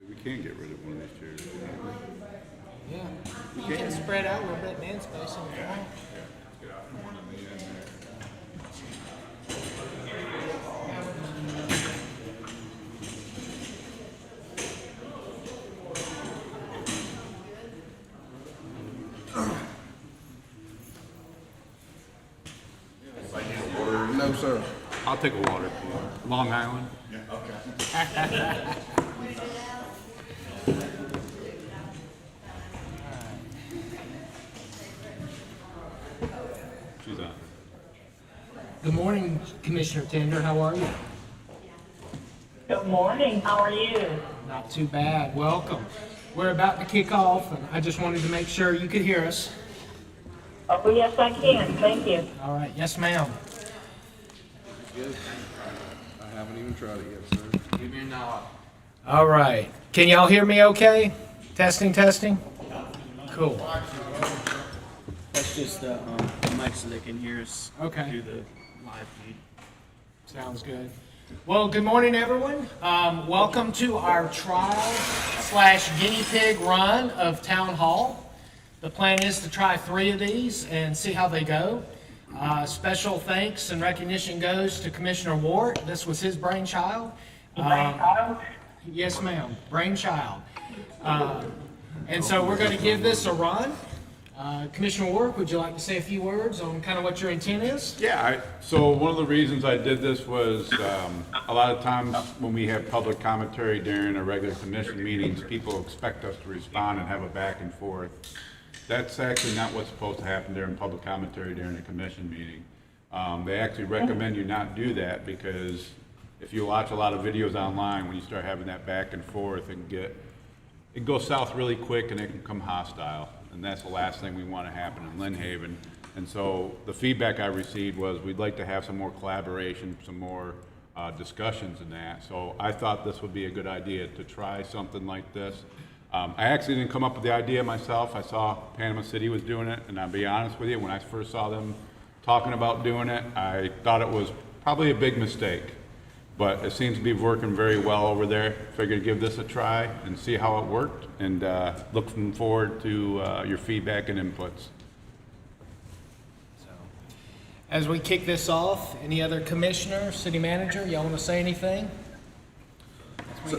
We can't get rid of one of these chairs. Yeah. You can spread out a little bit, man, spacing if you want. One on the end there. No, sir. I'll take a water, please. Long Island. Yeah. Okay. She's on. Good morning, Commissioner Tender. How are you? Good morning. How are you? Not too bad. Welcome. We're about to kick off, and I just wanted to make sure you could hear us. Oh, yes, I can. Thank you. All right. Yes, ma'am. Good. I haven't even tried it yet, sir. Give me a nod. All right. Can y'all hear me okay? Testing, testing. Cool. That's just the mic so they can hear us Okay. through the live feed. Sounds good. Well, good morning, everyone. Welcome to our trial/guinea pig run of Town Hall. The plan is to try 3 of these and see how they go. Special thanks and recognition goes to Commissioner Ward. This was his brainchild. Yes, ma'am. Brainchild. And so we're going to give this a run. Commissioner Ward, would you like to say a few words on kind of what your intent is? Yeah, so one of the reasons I did this was a lot of times when we have public commentary during our regular commission meetings, people expect us to respond and have a back and forth. That's actually not what's supposed to happen during public commentary during a commission meeting. They actually recommend you not do that because if you watch a lot of videos online, when you start having that back and forth, it goes south really quick and it can become hostile. And that's the last thing we want to happen in Lynn Haven. And so the feedback I received was we'd like to have some more collaboration, some more discussions in that. So I thought this would be a good idea to try something like this. I actually didn't come up with the idea myself. I saw Panama City was doing it, and I'll be honest with you, when I first saw them talking about doing it, I thought it was probably a big mistake. But it seems to be working very well over there. Figured give this a try and see how it worked, and looking forward to your feedback and inputs. So, as we kick this off, any other commissioner, city manager, y'all want to say anything?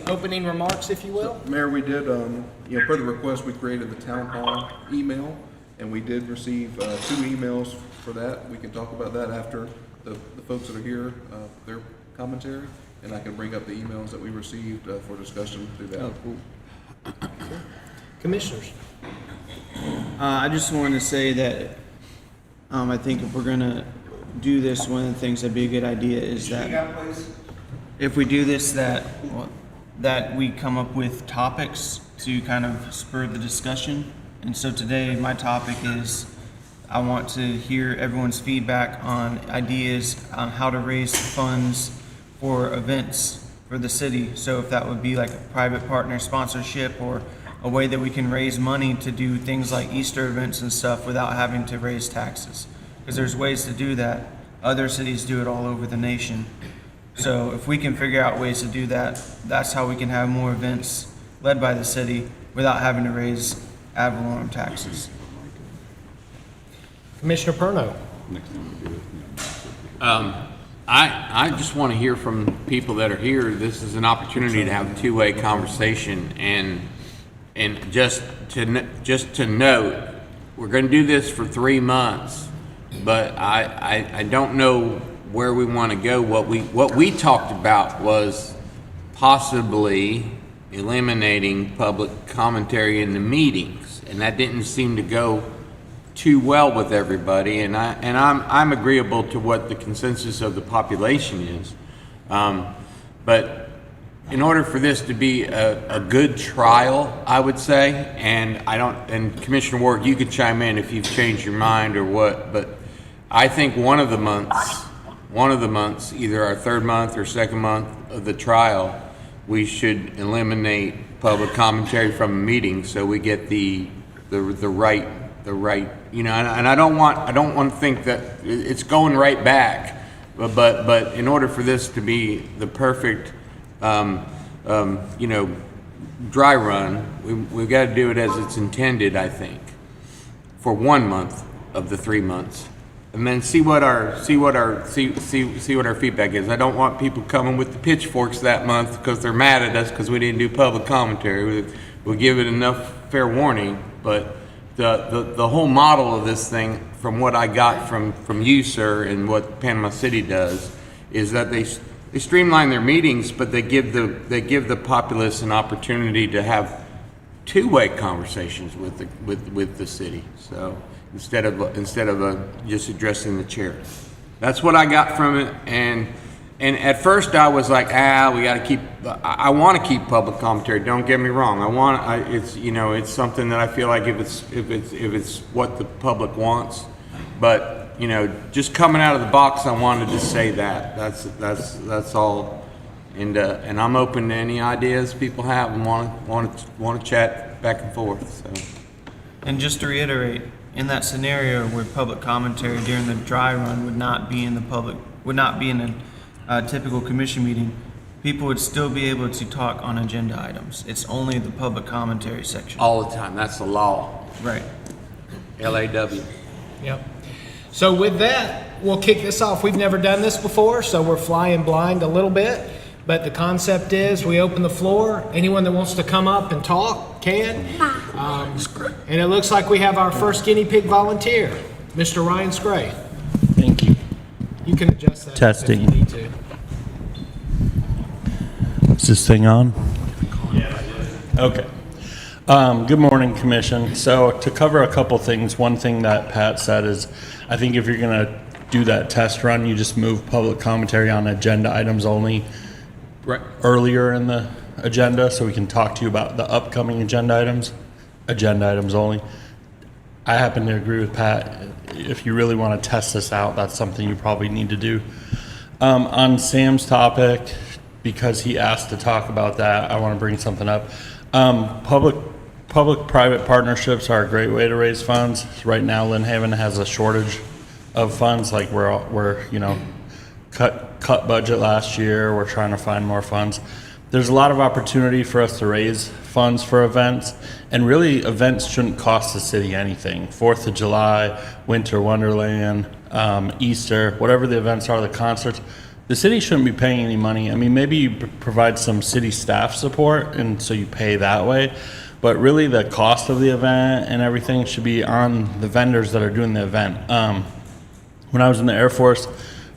Opening remarks, if you will. Mayor, we did, per the request, we created the town hall email, and we did receive 2 emails for that. We can talk about that after the folks that are here, their commentary, and I can bring up the emails that we received for discussion through that. Oh, cool. Commissioners. I just wanted to say that I think if we're gonna do this, one of the things that'd be a good idea is that if we do this, that we come up with topics to kind of spur the discussion. And so today, my topic is I want to hear everyone's feedback on ideas on how to raise funds for events for the city. So if that would be like a private partner sponsorship or a way that we can raise money to do things like Easter events and stuff without having to raise taxes. Because there's ways to do that. Other cities do it all over the nation. So if we can figure out ways to do that, that's how we can have more events led by the city without having to raise ad valorem taxes. Commissioner Perno. Next time we do this. I just want to hear from people that are here. This is an opportunity to have a two-way conversation, and just to note, we're going to do this for 3 months, but I don't know where we want to go. What we talked about was possibly eliminating public commentary in the meetings, and that didn't seem to go too well with everybody, and I'm agreeable to what the consensus of the population is, but in order for this to be a good trial, I would say, and Commissioner Ward, you could chime in if you've changed your mind or what, but I think one of the months, either our 3rd month or 2nd month of the trial, we should eliminate public commentary from a meeting so we get the right, and I don't want to think that it's going right back, but in order for this to be the perfect dry run, we've got to do it as it's intended, I think, for 1 month of the 3 months, and then see what our feedback is. I don't want people coming with the pitchforks that month because they're mad at us because we didn't do public commentary. We'll give it enough fair warning, but the whole model of this thing, from what I got from you, sir, and what Panama City does, is that they streamline their meetings, but they give the populace an opportunity to have two-way conversations with the city. So instead of just addressing the chair, that's what I got from it. And at first I was like, we got to keep. I want to keep public commentary. Don't get me wrong. It's something that I feel like if it's what the public wants, but. Just coming out of the box, I wanted to say that. That's all. And I'm open to any ideas people have and want to chat back and forth. So. And just to reiterate, in that scenario where public commentary during the dry run would not be in a typical commission meeting, people would still be able to talk on agenda items. It's only the public commentary section. All the time. That's the law. Right. LAW. Yep. So with that, we'll kick this off. We've never done this before, so we're flying blind a little bit. But the concept is we open the floor. Anyone that wants to come up and talk can. And it looks like we have our first guinea pig volunteer, Mr. Ryan Scray. Thank you. You can adjust that Testing. if you need to. Is this thing on? Okay. Good morning, Commission. So to cover a couple things, one thing that Pat said is, I think if you're going to do that test run, you just move public commentary on agenda items only earlier in the agenda so we can talk to you about the upcoming agenda items only. I happen to agree with Pat. If you really want to test this out, that's something you probably need to do. On Sam's topic, because he asked to talk about that, I want to bring something up. Public-private partnerships are a great way to raise funds. Right now, Lynn Haven has a shortage of funds. Like we're cut budget last year. We're trying to find more funds. There's a lot of opportunity for us to raise funds for events, and really events shouldn't cost the city anything. 4th of July, Winter Wonderland, Easter, whatever the events are, the concerts. The city shouldn't be paying any money. I mean, maybe you provide some city staff support, and so you pay that way. But really, the cost of the event and everything should be on the vendors that are doing the event. When I was in the Air Force,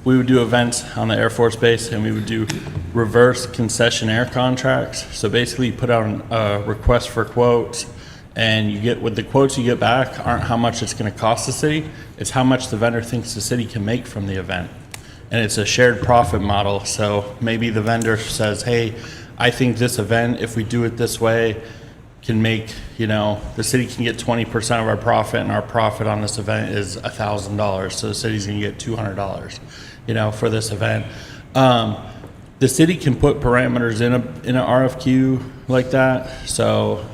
we would do events on the Air Force Base, and we would do reverse concessionaire contracts. So basically, you put out a request for quotes, and you get, with the quotes you get back aren't how much it's going to cost the city, it's how much the vendor thinks the city can make from the event. And it's a shared profit model. So maybe the vendor says, hey, I think this event, if we do it this way, can make, the city can get 20% of our profit, and our profit on this event is $1,000. So the city's gonna get $200, for this event. The city can put parameters in an RFQ like that. So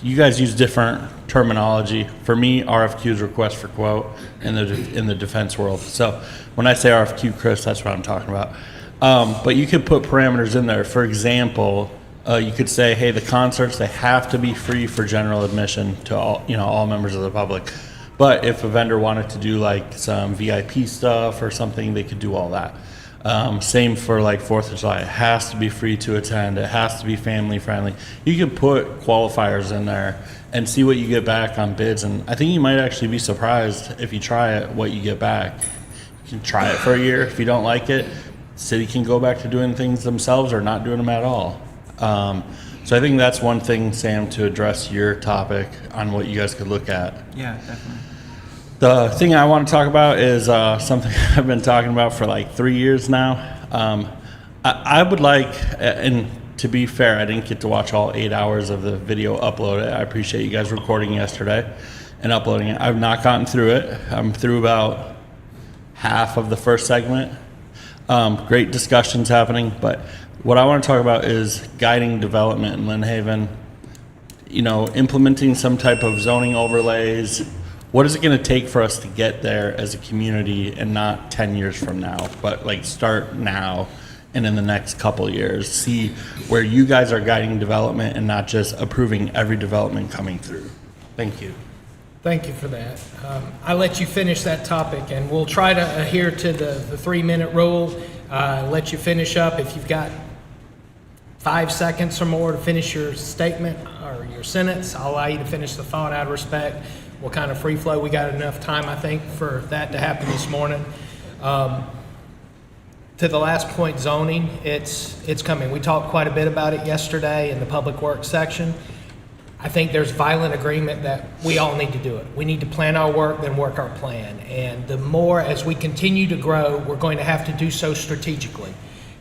you guys use different terminology. For me, RFQ is request for quote in the defense world. So when I say RFQ, Chris, that's what I'm talking about. But you could put parameters in there. For example, you could say, hey, the concerts, they have to be free for general admission to all members of the public. But if a vendor wanted to do like some VIP stuff or something, they could do all that. Same for like 4th of July. It has to be free to attend. It has to be family friendly. You can put qualifiers in there and see what you get back on bids. And I think you might actually be surprised if you try it, what you get back. You can try it for a year. If you don't like it, the city can go back to doing things themselves or not doing them at all. So I think that's one thing, Sam, to address your topic on what you guys could look at. Yeah, definitely. The thing I want to talk about is something I've been talking about for like 3 years now. I would like, and to be fair, I didn't get to watch all 8 hours of the video uploaded. I appreciate you guys recording yesterday and uploading it. I've not gotten through it. I'm through about half of the first segment. Great discussions happening, but what I want to talk about is guiding development in Lynn Haven, implementing some type of zoning overlays. What is it going to take for us to get there as a community, and not 10 years from now, but like start now and in the next couple of years, see where you guys are guiding development and not just approving every development coming through. Thank you. Thank you for that. I let you finish that topic, and we'll try to adhere to the 3-minute rule. Let you finish up. If you've got 5 seconds or more to finish your statement or your sentence, I'll allow you to finish the thought out of respect. We'll kind of free flow. We got enough time, I think, for that to happen this morning. To the last point, zoning, it's coming. We talked quite a bit about it yesterday in the public works section. I think there's violent agreement that we all need to do it. We need to plan our work, then work our plan. And the more, as we continue to grow, we're going to have to do so strategically.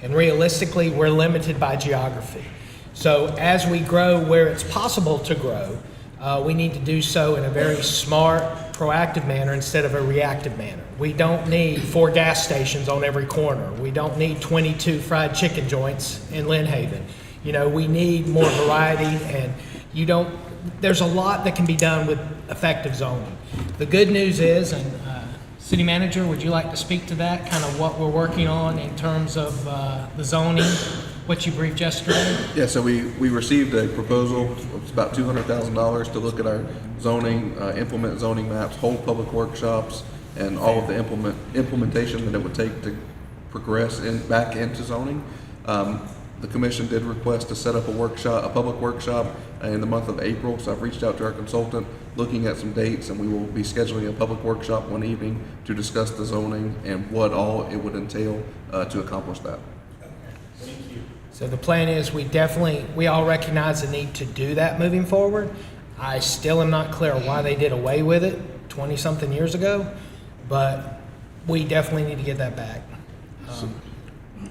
And realistically, we're limited by geography. So as we grow where it's possible to grow, we need to do so in a very smart, proactive manner instead of a reactive manner. We don't need 4 gas stations on every corner. We don't need 22 fried chicken joints in Lynn Haven. You know, we need more variety, and there's a lot that can be done with effective zoning. The good news is, and City Manager, would you like to speak to that, kind of what we're working on in terms of the zoning, what you briefed yesterday? Yeah, so we received a proposal, it's about $200,000 to look at our zoning, implement zoning maps, hold public workshops, and all of the implementation that it would take to progress back into zoning. The commission did request to set up a public workshop in the month of April, so I've reached out to our consultant, looking at some dates, and we will be scheduling a public workshop one evening to discuss the zoning and what all it would entail to accomplish that. So the plan is we all recognize the need to do that moving forward. I still am not clear why they did away with it 20-something years ago, but we definitely need to get that back.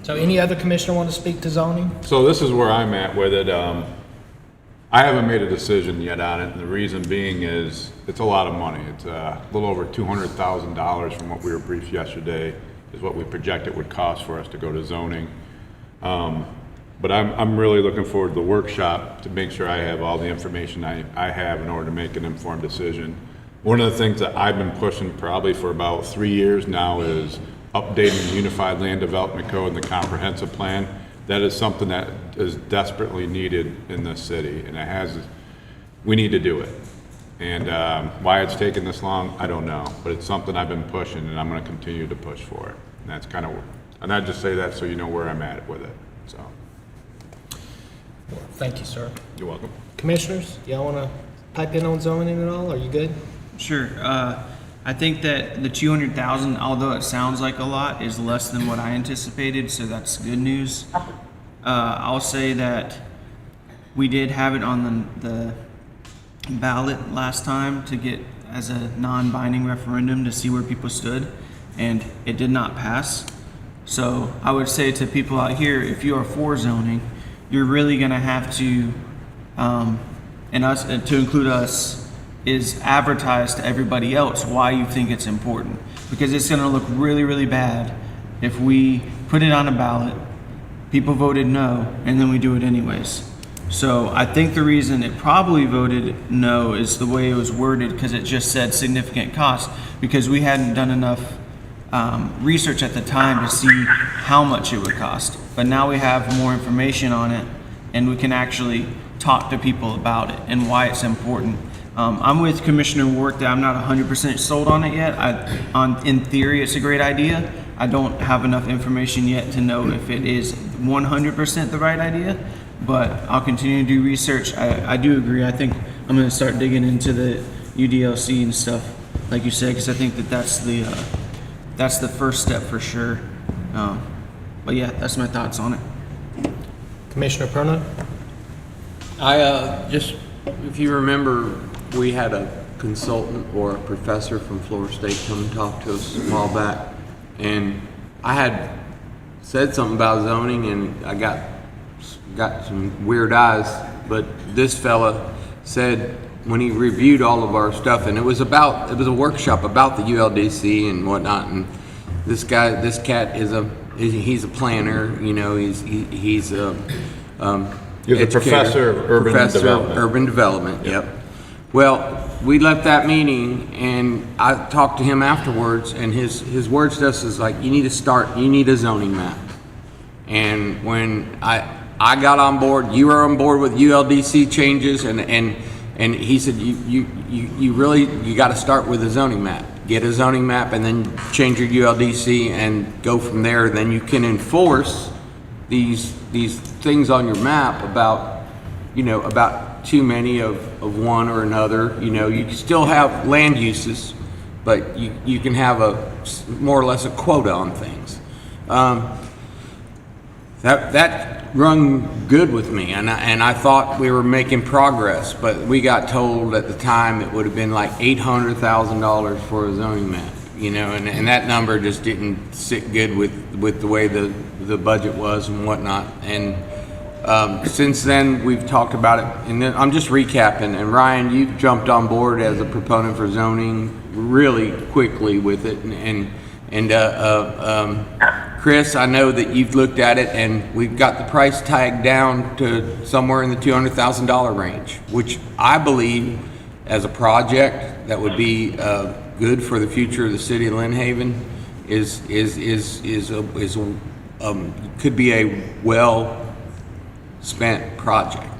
So any other commissioner want to speak to zoning? So this is where I'm at with it. I haven't made a decision yet on it, and the reason being is it's a lot of money. It's a little over $200,000 from what we were briefed yesterday is what we project it would cost for us to go to zoning. But I'm really looking forward to the workshop to make sure I have all the information I have in order to make an informed decision. One of the things that I've been pushing probably for about 3 years now is updating the Unified Land Development Code and the comprehensive plan. That is something that is desperately needed in this city, and we need to do it. And why it's taken this long, I don't know, but it's something I've been pushing, and I'm going to continue to push for it. And that's kind of, and I just say that so you know where I'm at with it. So, Thank you, sir. you're welcome. Commissioners, y'all want to pipe in on zoning at all? Are you good? Sure. I think that the 200,000, although it sounds like a lot, is less than what I anticipated, so that's good news. I'll say that we did have it on the ballot last time to get as a non-binding referendum to see where people stood, and it did not pass. So I would say to people out here, if you are for zoning, you're really going to have to, and us, to include us, is advertise to everybody else why you think it's important, because it's going to look really, really bad if we put it on a ballot, people voted no, and then we do it anyways. So I think the reason it probably voted no is the way it was worded, because it just said significant cost, because we hadn't done enough research at the time to see how much it would cost. But now we have more information on it, and we can actually talk to people about it and why it's important. I'm with Commissioner Warwick that I'm not 100% sold on it yet. In theory, it's a great idea. I don't have enough information yet to know if it is 100% the right idea, but I'll continue to do research. I do agree. I think I'm going to start digging into the UDLC and stuff, like you said, because I think that that's the first step for sure. But yeah, that's my thoughts on it. Commissioner Perna? If you remember, we had a consultant or a professor from Florida State come and talk to us a while back, and I had said something about zoning, and I got some weird eyes, but this fella said when he reviewed all of our stuff, and it was a workshop about the ULDC and whatnot, and this cat he's a planner, you know, he's a professor of urban development. Yep. Well, we left that meeting, and I talked to him afterwards, and his words to us is like, you need a zoning map. And when I got on board, you were on board with ULDC changes, and he said, you really got to start with a zoning map. Get a zoning map and then change your ULDC and go from there. Then you can enforce these things on your map about, about too many of one or another. You can still have land uses, but you can have more or less a quota on things. That rung good with me, and I thought we were making progress, but we got told at the time it would have been like $800,000 for a zoning map, and that number just didn't sit good with the way the budget was and whatnot. And since then, we've talked about it, and then I'm just recapping. And Ryan, you've jumped on board as a proponent for zoning really quickly with it, and Chris, I know that you've looked at it, and we've got the price tag down to somewhere in the $200,000 range, which I believe, as a project that would be good for the future of the city of Lynn Haven, could be a well spent project.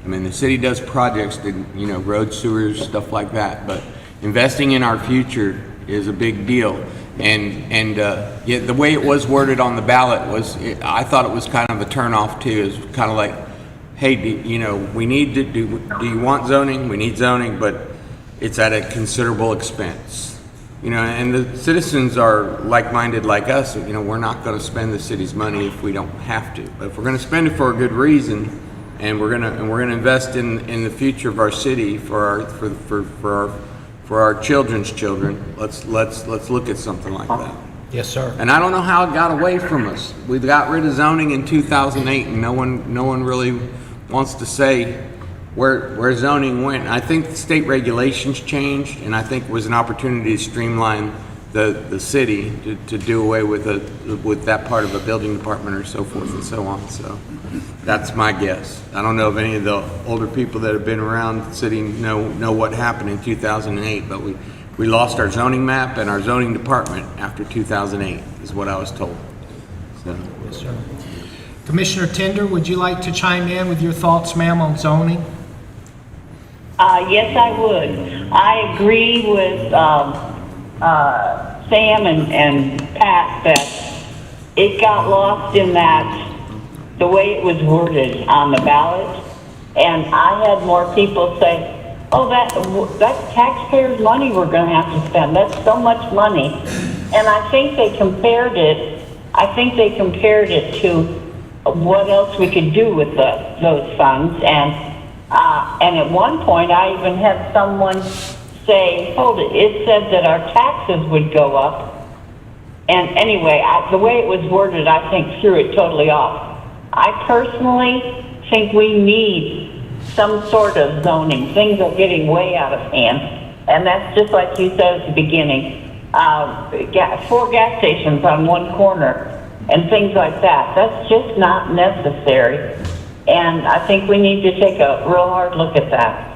I mean, the city does projects that, road, sewers, stuff like that, but investing in our future is a big deal. And the way it was worded on the ballot was, I thought it was kind of a turnoff too. It's kind of like, hey, we need to do you want zoning? We need zoning, but it's at a considerable expense. And the citizens are like-minded like us. We're not going to spend the city's money if we don't have to. But if we're going to spend it for a good reason, and we're going to invest in the future of our city for our children's children, let's look at something like that. Yes, sir. And I don't know how it got away from us. We got rid of zoning in 2008, and no one really wants to say where zoning went. I think the state regulations changed, and I think it was an opportunity to streamline the city to do away with that part of a building department or so forth and so on. So that's my guess. I don't know if any of the older people that have been around the city know what happened in 2008, but we lost our zoning map and our zoning department after 2008 is what I was told. So. Yes, sir. Commissioner Tender, would you like to chime in with your thoughts, ma'am, on zoning? Yes, I would. I agree with Sam and Pat that it got lost in the way it was worded on the ballot. And I had more people say, oh, that's taxpayers' money we're going to have to spend. That's so much money. And I think they compared it to what else we could do with those funds. And at one point, I even had someone say, hold it said that our taxes would go up. And anyway, the way it was worded, I think threw it totally off. I personally think we need some sort of zoning. Things are getting way out of hand. And that's just like you said at the beginning, 4 gas stations on one corner and things like that. That's just not necessary. And I think we need to take a real hard look at that.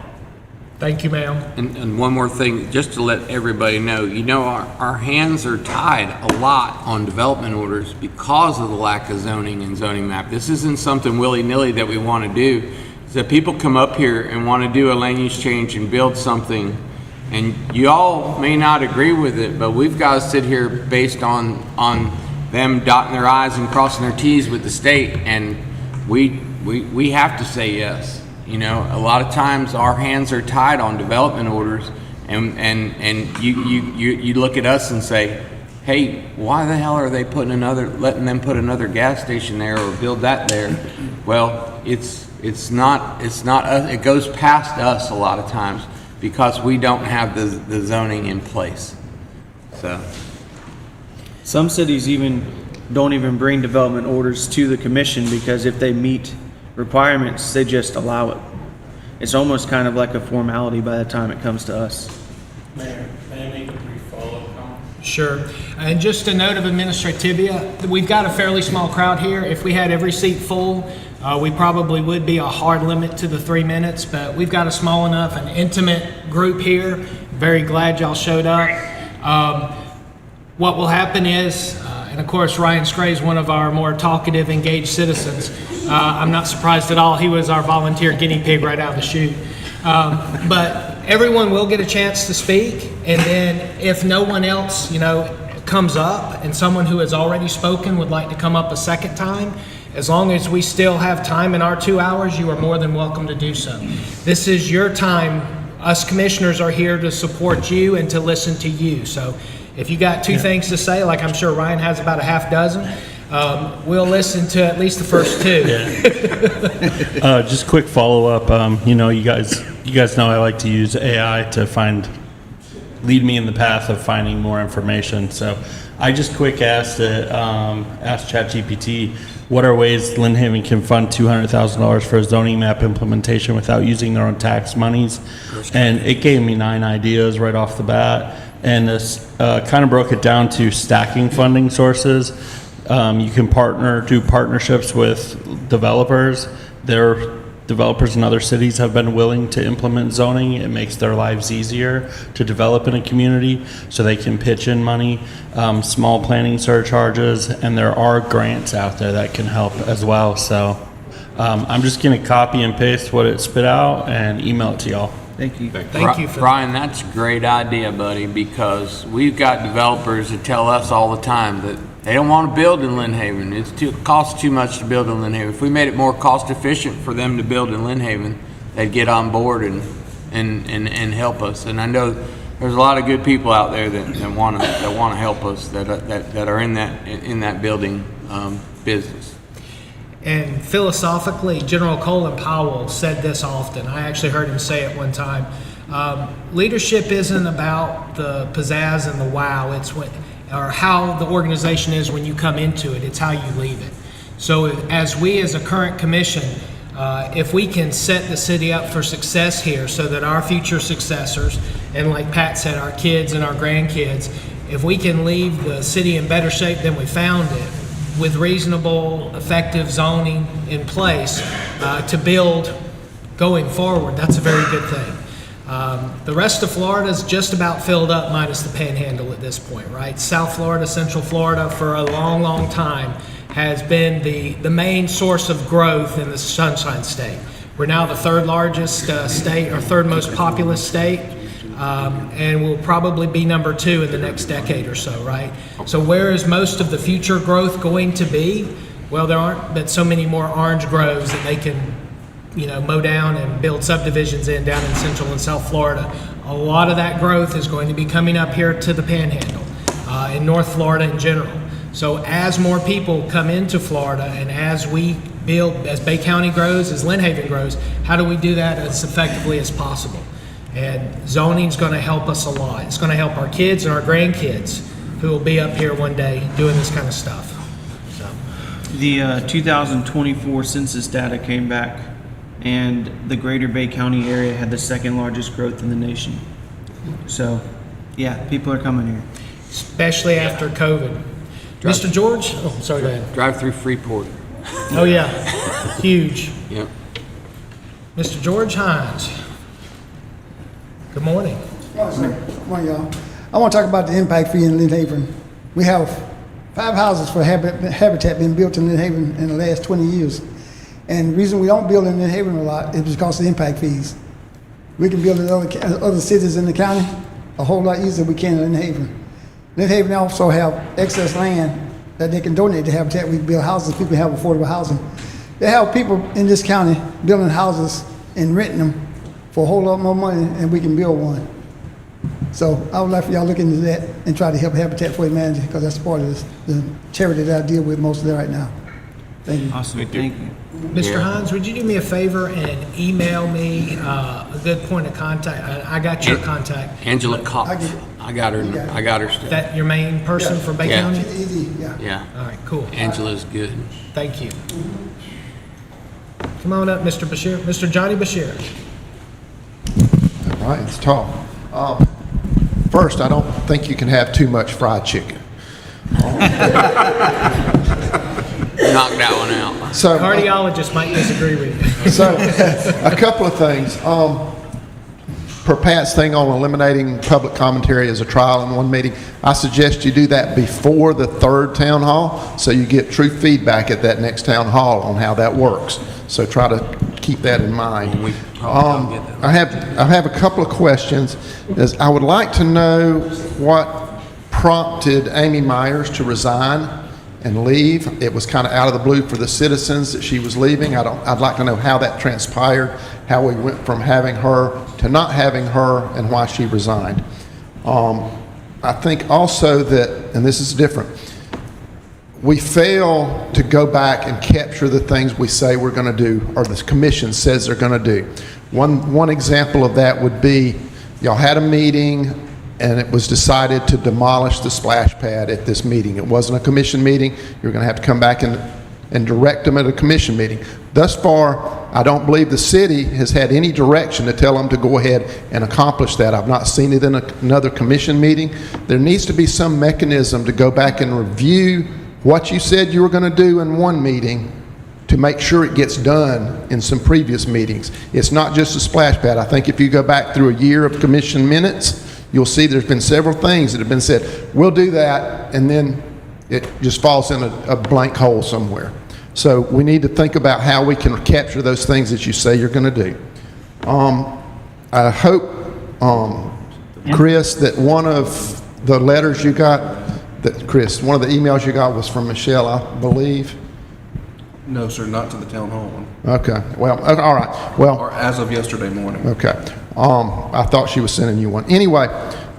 Thank you, ma'am. And one more thing, just to let everybody know, our hands are tied a lot on development orders because of the lack of zoning and zoning map. This isn't something willy-nilly that we want to do. It's that people come up here and want to do a land use change and build something, and you all may not agree with it, but we've got to sit here based on them dotting their I's and crossing their T's with the state, and we have to say yes. A lot of times our hands are tied on development orders, and you look at us and say, hey, why the hell are they letting them put another gas station there or build that there? Well, it's not us. It goes past us a lot of times because we don't have the zoning in place. So Some cities don't even bring development orders to the commission because if they meet requirements, they just allow it. It's almost kind of like a formality by the time it comes to us. Mayor, may I make a brief follow-up comment? Sure. And just a note of administrativia, we've got a fairly small crowd here. If we had every seat full, we probably would be a hard limit to the 3 minutes, but we've got a small enough and intimate group here. Very glad y'all showed up. What will happen is, And of course, Ryan Scray is one of our more talkative, engaged citizens. I'm not surprised at all. He was our volunteer guinea pig right out of the chute. But everyone will get a chance to speak, and then if no one else, comes up and someone who has already spoken would like to come up a second time, as long as we still have time in our 2 hours, you are more than welcome to do so. This is your time. Us commissioners are here to support you and to listen to you. So if you got two things to say, like I'm sure Ryan has about a half dozen, we'll listen to at least the first two. Just quick follow up. You guys know I like to use AI to lead me in the path of finding more information. So I just quick asked ChatGPT, what are ways Lynn Haven can fund $200,000 for a zoning map implementation without using their own tax monies? And it gave me 9 ideas right off the bat. And this kind of broke it down to stacking funding sources. You can do partnerships with developers. Developers in other cities have been willing to implement zoning. It makes their lives easier to develop in a community, so they can pitch in money, small planning surcharges, and there are grants out there that can help as well. So I'm just going to copy and paste what it spit out and email it to y'all. Thank you. Thank you for Brian, that's a great idea, buddy, because we've got developers that tell us all the time that they don't want to build in Lynn Haven. It costs too much to build in Lynn Haven. If we made it more cost efficient for them to build in Lynn Haven, they'd get on board and help us. And I know there's a lot of good people out there that want to help us that are in that building business. And philosophically, General Colin Powell said this often. I actually heard him say it one time. Leadership isn't about the pizzazz and the wow. It's or how the organization is when you come into it. It's how you leave it. So as a current commission, if we can set the city up for success here so that our future successors, and like Pat said, our kids and our grandkids, if we can leave the city in better shape than we found it, with reasonable, effective zoning in place to build going forward, that's a very good thing. The rest of Florida is just about filled up, minus the Panhandle at this point, right? South Florida, Central Florida, for a long, long time has been the main source of growth in the Sunshine State. We're now the third largest state, or third most populous state, and we'll probably be number 2 in the next decade or so, right? So where is most of the future growth going to be? Well, there aren't but so many more orange groves that they can mow down and build subdivisions down in Central and South Florida. A lot of that growth is going to be coming up here to the Panhandle, in North Florida in general. So as more people come into Florida, and as we build, as Bay County grows, as Lynn Haven grows, how do we do that as effectively as possible? And zoning's going to help us a lot. It's going to help our kids and our grandkids who will be up here one day doing this kind of stuff. So. The 2024 census data came back, and the greater Bay County area had the second largest growth in the nation. So, yeah, people are coming here. Especially after COVID. Mr. George? Oh, sorry, go ahead. Drive through Freeport. Oh, yeah. Huge. Yep. Mr. George Hines. Good morning. Good morning, y'all. I want to talk about the impact fee in Lynn Haven. We have 5 houses for Habitat being built in Lynn Haven in the last 20 years. And the reason we don't build in Lynn Haven a lot is because of the impact fees. We can build in other cities in the county a whole lot easier than we can in Lynn Haven. Lynn Haven also have excess land that they can donate to Habitat. We can build houses, people have affordable housing. They have people in this county building houses and renting them for a whole lot more money than we can build one. So I would like for y'all to look into that and try to help Habitat for Humanity, because that's part of the charity that I deal with mostly right now. Thank you. Awesome. Thank you. Mr. Hines, would you do me a favor and email me a good point of contact? I got your contact. Angela Kopf. I got her. I got her Is stuff. that your main person for Bay Yeah. County? It's easy, yeah. Yeah. All right, cool. Angela's good. Thank you. Come on up, Mr. Bashir. Mr. Johnny Bashir. All right, it's Tom. First, I don't think you can have too much fried chicken. Knock that one out. So, Cardiologist might disagree with you. so a couple of things. per Pat's thing on eliminating public commentary as a trial in one meeting, I suggest you do that before the third town hall, so you get true feedback at that next town hall on how that works. So try to keep that in mind. We probably don't get that. I have a couple of questions. I would like to know what prompted Amy Myers to resign and leave. It was kind of out of the blue for the citizens that she was leaving. I'd like to know how that transpired, how we went from having her to not having her, and why she resigned. I think also that, and this is different, we fail to go back and capture the things we say we're going to do, or the commission says they're going to do. One example of that would be, y'all had a meeting and it was decided to demolish the splash pad at this meeting. It wasn't a commission meeting. You're going to have to come back and direct them at a commission meeting. Thus far, I don't believe the city has had any direction to tell them to go ahead and accomplish that. I've not seen it in another commission meeting. There needs to be some mechanism to go back and review what you said you were going to do in one meeting to make sure it gets done in some previous meetings. It's not just a splash pad. I think if you go back through a year of commission minutes, you'll see there's been several things that have been said, we'll do that, and then it just falls in a blank hole somewhere. So we need to think about how we can capture those things that you say you're going to do. I hope, Chris, that one of the letters you got, Chris, one of the emails you got was from Michelle, I believe. No, sir, not to the town hall one, Okay, well, all right, well. or as of yesterday morning. Okay. I thought she was sending you one. Anyway,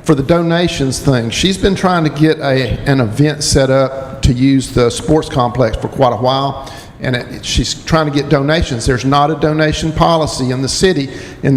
for the donations thing, she's been trying to get an event set up to use the sports complex for quite a while, and she's trying to get donations. There's not a donation policy in the city,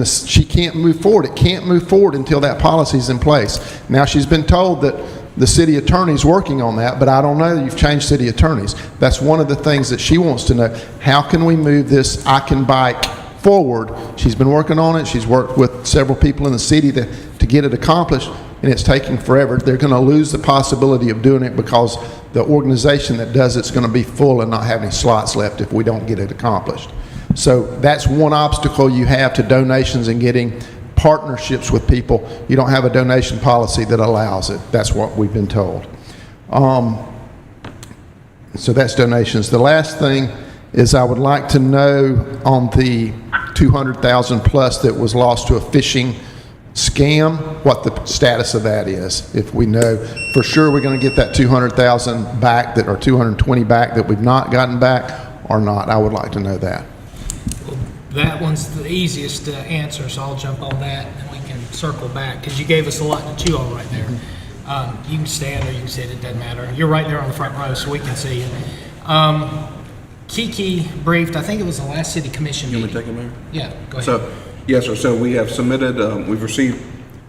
she can't move forward. It can't move forward until that policy's in place. Now, she's been told that the city attorney's working on that, but I don't know, you've changed city attorneys. That's one of the things that she wants to know. How can we move this I Can Bike forward? She's been working on it. She's worked with several people in the city to get it accomplished, and it's taking forever. They're going to lose the possibility of doing it because the organization that does it's going to be full and not have any slots left if we don't get it accomplished. So that's one obstacle you have to donations and getting partnerships with people. You don't have a donation policy that allows it. That's what we've been told. So that's donations. The last thing is I would like to know on the 200,000 plus that was lost to a phishing scam, what the status of that is. If we know for sure we're going to get that 200,000 back, or 220 back that we've not gotten back or not, I would like to know that. That one's the easiest to answer, so I'll jump on that and we can circle back, because you gave us a lot to chew on right there. You can stand or you can sit, it doesn't matter. You're right there on the front row, so we can see you. Kiki briefed, I think it was the last city commission You meeting. want me to take it, Mayor? Yeah, go ahead. So, yes, sir. So we have submitted, we've received,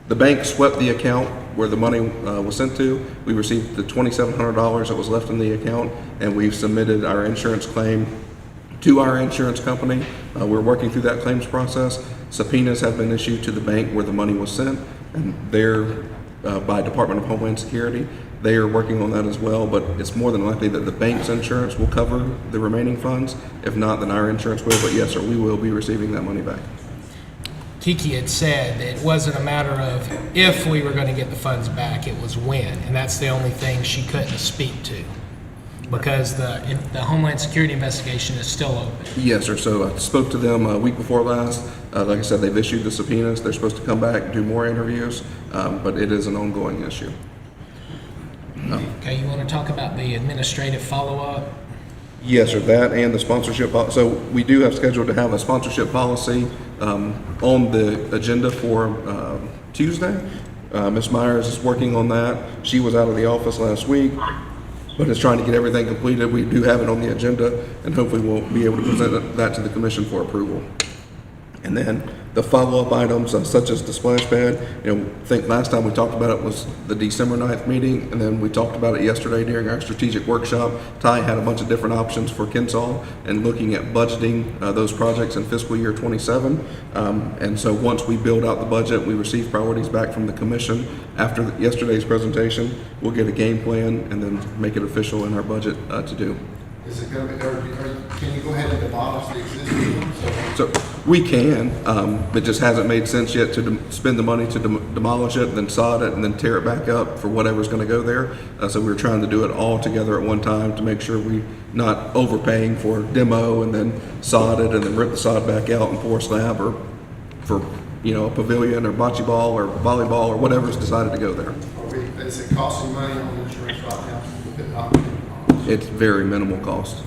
the bank swept the account where the money was sent to. We received the $2,700 that was left in the account, and we've submitted our insurance claim to our insurance company. We're working through that claims process. Subpoenas have been issued to the bank where the money was sent, and they're by Department of Homeland Security. They are working on that as well, but it's more than likely that the bank's insurance will cover the remaining funds. If not, then our insurance will. But yes, sir, we will be receiving that money back. Kiki had said that it wasn't a matter of if we were going to get the funds back, it was when, and that's the only thing she couldn't speak to, because the Homeland Security investigation is still open. Yes, sir. So I spoke to them a week before last. Like I said, they've issued the subpoenas. They're supposed to come back and do more interviews, but it is an ongoing issue. Okay, you want to talk about the administrative follow-up? Yes, sir, that and the sponsorship. So we do have scheduled to have a sponsorship policy on the agenda for Tuesday. Ms. Myers is working on that. She was out of the office last week, but is trying to get everything completed. We do have it on the agenda, and hopefully we'll be able to present that to the commission for approval. And then the follow-up items, such as the splash pad, I think last time we talked about it was the December 9th meeting, and then we talked about it yesterday during our strategic workshop. Ty had a bunch of different options for Kinsall and looking at budgeting those projects in fiscal year 27. And so once we build out the budget, we receive priorities back from the commission. After yesterday's presentation, we'll get a game plan and then make it official in our budget to do. Is it going to be, or can you go ahead and demolish the existing one? So we can, it just hasn't made sense yet to spend the money to demolish it, and then sod it, and then tear it back up for whatever's gonna go there. So we were trying to do it all together at one time to make sure we not overpaying for demo and then sod it and then rip the sod back out and pour slab, or for, you know, a pavilion or bocce ball or volleyball or whatever's decided to go there. Is it costing money on insurance right now? It's very minimal cost.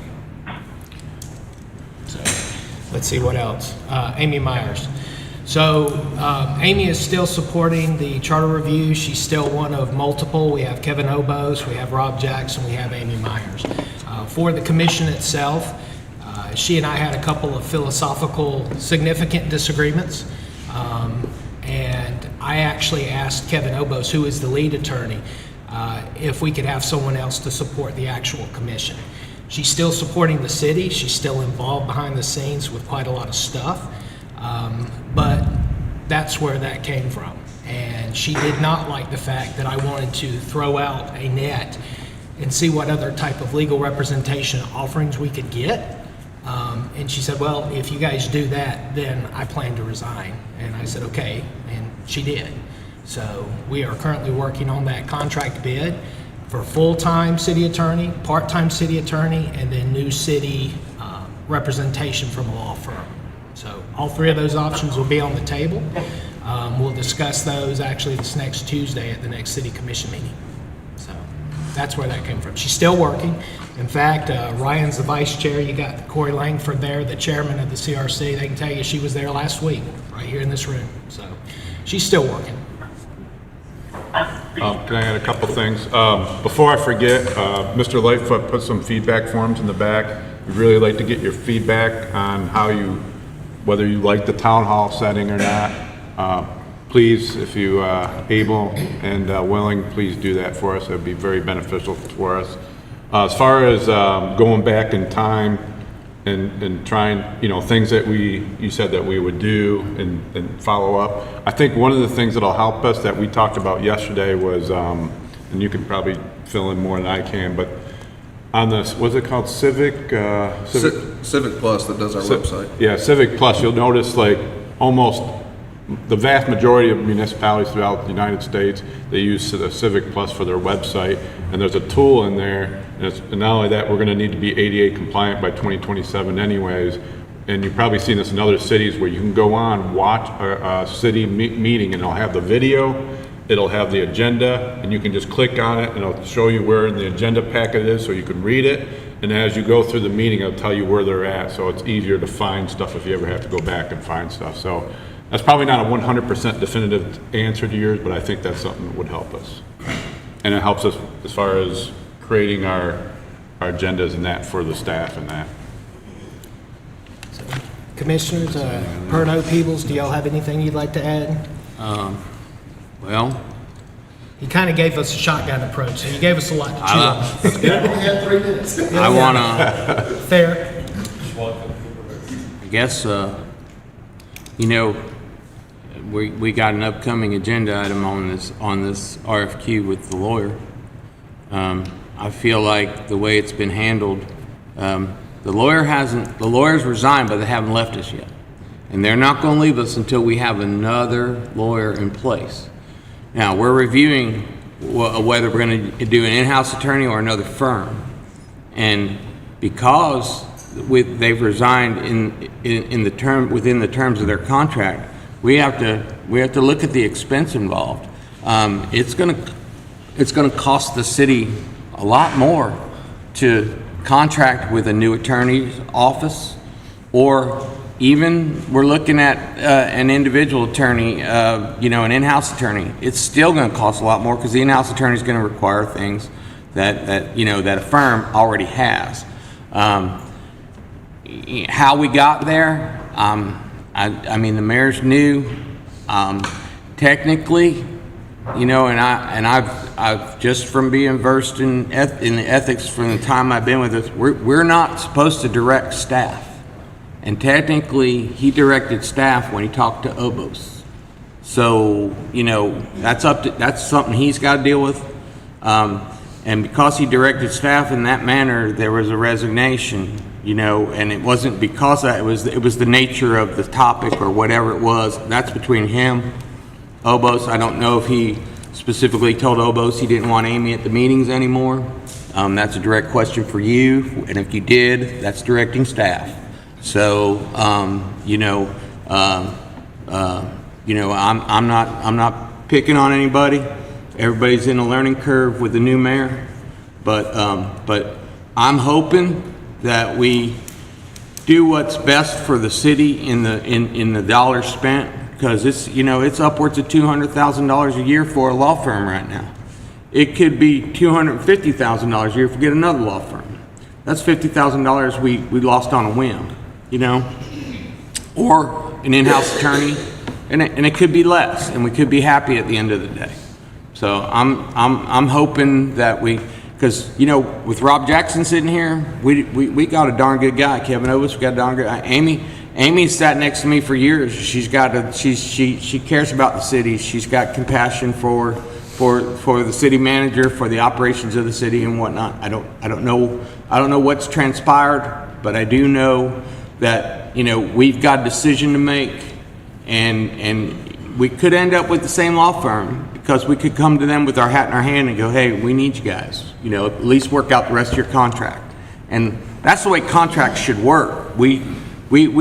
Let's see what else. Amy Myers. So Amy is still supporting the charter review. She's still one of multiple. We have Kevin Obos, we have Rob Jackson, we have Amy Myers. For the commission itself, she and I had a couple of philosophical significant disagreements. And I actually asked Kevin Obos, who is the lead attorney, if we could have someone else to support the actual commission. She's still supporting the city. She's still involved behind the scenes with quite a lot of stuff. But that's where that came from. And she did not like the fact that I wanted to throw out a net and see what other type of legal representation offerings we could get. And she said, well, if you guys do that, then I plan to resign. And I said, okay, and she did. So we are currently working on that contract bid for full-time city attorney, part-time city attorney, and then new city representation from a law firm. So all three of those options will be on the table. We'll discuss those actually this next Tuesday at the next city commission meeting. So that's where that came from. She's still working. In fact, Ryan's the vice chair. You got Corey Langford there, the chairman of the CRC. They can tell you she was there last week, right here in this room. So she's still working. Can I add a couple things? Before I forget, Mr. Lightfoot put some feedback forms in the back. We'd really like to get your feedback on how you, whether you like the town hall setting or not. Please, if you able and willing, please do that for us. It would be very beneficial for us. As far as going back in time and trying, you know, things that you said that we would do and follow up. I think one of the things that'll help us that we talked about yesterday was, and you can probably fill in more than I can, but on this, what's it called, Civic Plus that does our website. Yeah, Civic Plus, you'll notice like almost the vast majority of municipalities throughout the United States, they use the Civic Plus for their website, and there's a tool in there, and not only that, we're gonna need to be ADA compliant by 2027 anyways, and you've probably seen this in other cities where you can go on, watch a city meeting, and it'll have the video, it'll have the agenda, and you can just click on it, and it'll show you where in the agenda packet it is, so you can read it, and as you go through the meeting, it'll tell you where they're at, so it's easier to find stuff if you ever have to go back and find stuff. So that's probably not a 100% definitive answer to yours, but I think that's something that would help us. And it helps us as far as creating our agendas and that for the staff and that. Commissioners, Perno, Peebles, do y'all have anything you'd like to add? Well, He kind of gave us a shotgun approach, so he gave us a lot to chew on. We had 3 minutes. I wanna, Fair. I guess, you know, we got an upcoming agenda item on this RFQ with the lawyer. I feel like the way it's been handled, the lawyer's resigned, but they haven't left us yet. And they're not gonna leave us until we have another lawyer in place. Now, we're reviewing whether we're gonna do an in-house attorney or another firm. And because they've resigned within the terms of their contract, we have to look at the expense involved. It's gonna cost the city a lot more to contract with a new attorney's office, or even we're looking at an individual attorney, you know, an in-house attorney. It's still gonna cost a lot more because the in-house attorney is gonna require things that you know, that a firm already has. How we got there, I mean, the mayor's new. Technically, you know, and I've just from being versed in the ethics from the time I've been with this, we're not supposed to direct staff. And technically, he directed staff when he talked to Obos. So, you know, that's something he's got to deal with. And because he directed staff in that manner, there was a resignation, and it wasn't because of that, it was the nature of the topic or whatever it was. That's between him, Obos. I don't know if he specifically told Obos he didn't want Amy at the meetings anymore. That's a direct question for you, and if you did, that's directing staff. So, I'm not picking on anybody. Everybody's in a learning curve with the new mayor, but I'm hoping that we do what's best for the city in the dollars spent, because it's upwards of $200,000 a year for a law firm right now. It could be $250,000 a year if we get another law firm. That's $50,000 we lost on a whim, or an in-house attorney, and it could be less, and we could be happy at the end of the day. So I'm hoping that because with Rob Jackson sitting here, we got a darn good guy. Kevin Obus, we got a darn good guy. Amy sat next to me for years. She cares about the city. She's got compassion for the city manager, for the operations of the city and whatnot. I don't know what's transpired, but I do know that we've got a decision to make, and we could end up with the same law firm, because we could come to them with our hat in our hand and go, hey, we need you guys, at least work out the rest of your contract. And that's the way contracts should work. We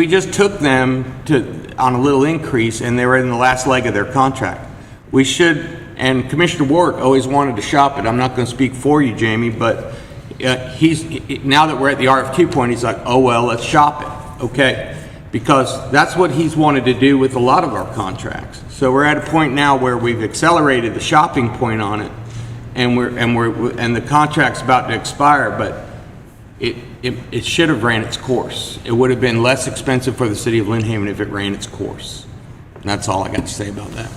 just took them on a little increase, and they were in the last leg of their contract. We should, and Commissioner Warwick always wanted to shop it. I'm not going to speak for you, Jamie, but now that we're at the RFQ point, he's like, oh, well, let's shop it. Okay. Because that's what he's wanted to do with a lot of our contracts. So we're at a point now where we've accelerated the shopping point on it, and the contract's about to expire, but it should have ran its course. It would have been less expensive for the city of Lynn Haven if it ran its course. And that's all I got to say about that.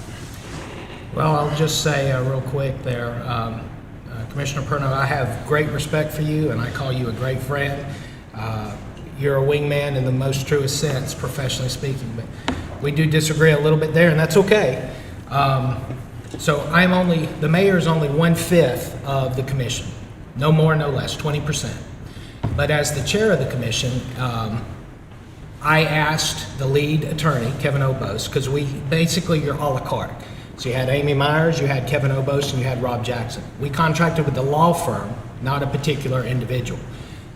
Well, I'll just say real quick there, Commissioner Perno, I have great respect for you, and I call you a great friend. You're a wingman in the most truest sense, professionally speaking, but we do disagree a little bit there, and that's okay. So the mayor is only 1/5 of the commission, no more, no less, 20%. But as the chair of the commission, I asked the lead attorney, Kevin Obos, because you're a la carte. So you had Amy Myers, you had Kevin Obos, and you had Rob Jackson. We contracted with the law firm, not a particular individual.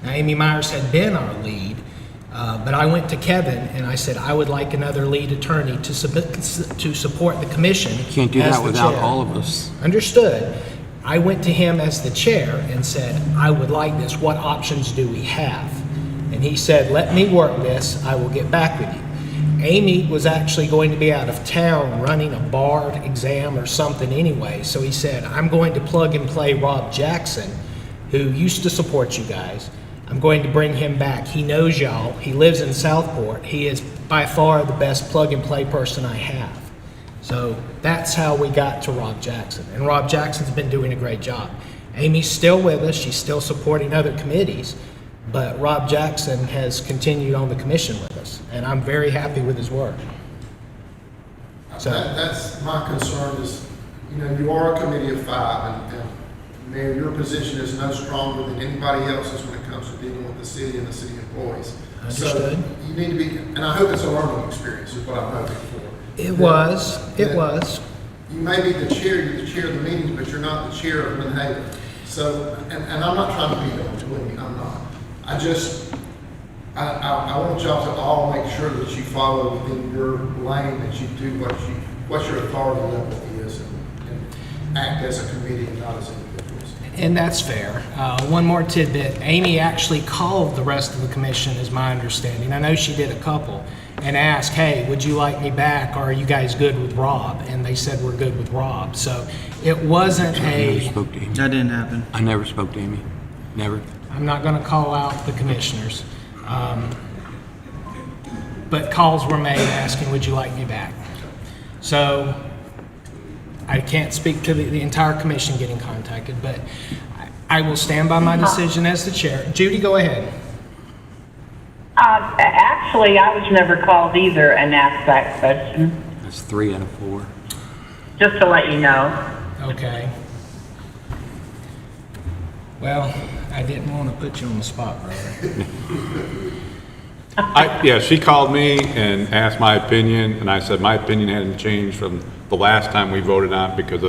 Now, Amy Myers had been our lead, but I went to Kevin and I said, I would like another lead attorney to support the commission. You can't do that without all of us. Understood. I went to him as the chair and said, I would like this. What options do we have? And he said, let me work this. I will get back with you. Amy was actually going to be out of town running a bar exam or something anyway. So he said, I'm going to plug and play Rob Jackson, who used to support you guys. I'm going to bring him back. He knows y'all. He lives in Southport. He is by far the best plug and play person I have. So that's how we got to Rob Jackson. And Rob Jackson's been doing a great job. Amy's still with us. She's still supporting other committees. But Rob Jackson has continued on the commission with us. And I'm very happy with his work. So That's my concern is, you are a committee of 5, and Mayor, your position is no stronger than anybody else's when it comes to dealing with the city and the city employees. Understood. So you need to be, and I hope it's a learning experience is what I'm hoping for. it was. You may be the chair, you're the chair of the meetings, but you're not the chair of Lynn Haven. So, and I'm not trying to be that, believe me, I'm not. I want y'all to all make sure that you follow within your lane, that you do what your authority level is, and act as a committee and not as individuals. And that's fair. One more tidbit. Amy actually called the rest of the commission, is my understanding. I know she did a couple, and asked, hey, would you like me back, or are you guys good with Rob? And they said, we're good with Rob. So it wasn't Spoke to Amy. That didn't happen. I never spoke to Amy. Never. I'm not going to call out the commissioners. But calls were made asking, would you like me back? So I can't speak to the entire commission getting contacted, but I will stand by my decision as the chair. Judy, go ahead. Actually, I was never called either and asked that question, That's 3 out of 4. just to let you know. Okay. Well, I didn't want to put you on the spot, brother. Yeah, she called me and asked my opinion, and I said my opinion hadn't changed from the last time we voted on it because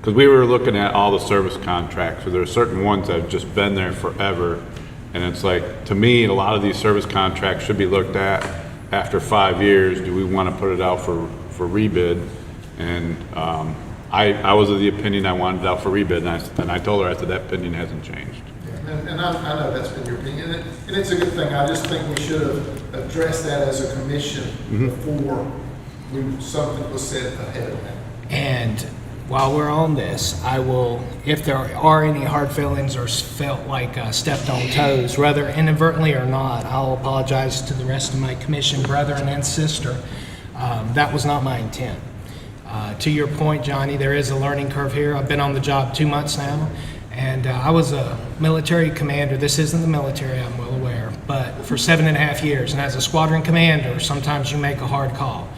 we were looking at all the service contracts. So there are certain ones that have just been there forever. And it's like, to me, a lot of these service contracts should be looked at after 5 years. Do we want to put it out for rebid? And I was of the opinion I wanted it out for rebid, and I told her, I said, that opinion hasn't changed. And I know that's been your opinion, and it's a good thing. I just think we should have addressed that as a commission before something was said ahead of that. And while we're on this, I will, if there are any hard feelings or felt like stepped on toes, whether inadvertently or not, I'll apologize to the rest of my commission brethren and sister. That was not my intent. To your point, Johnny, there is a learning curve here. I've been on the job 2 months now, and I was a military commander. This isn't the military, I'm well aware, but for 7.5 years. And as a squadron commander, sometimes you make a hard call.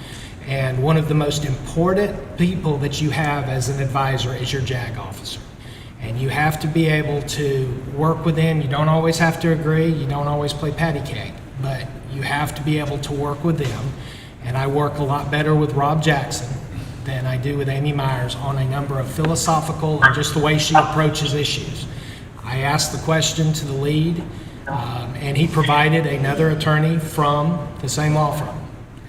And one of the most important people that you have as an advisor is your JAG officer. And you have to be able to work with them. You don't always have to agree. You don't always play patty cake, but you have to be able to work with them. And I work a lot better with Rob Jackson than I do with Amy Myers on a number of philosophical and just the way she approaches issues. I asked the question to the lead, and he provided another attorney from the same law firm.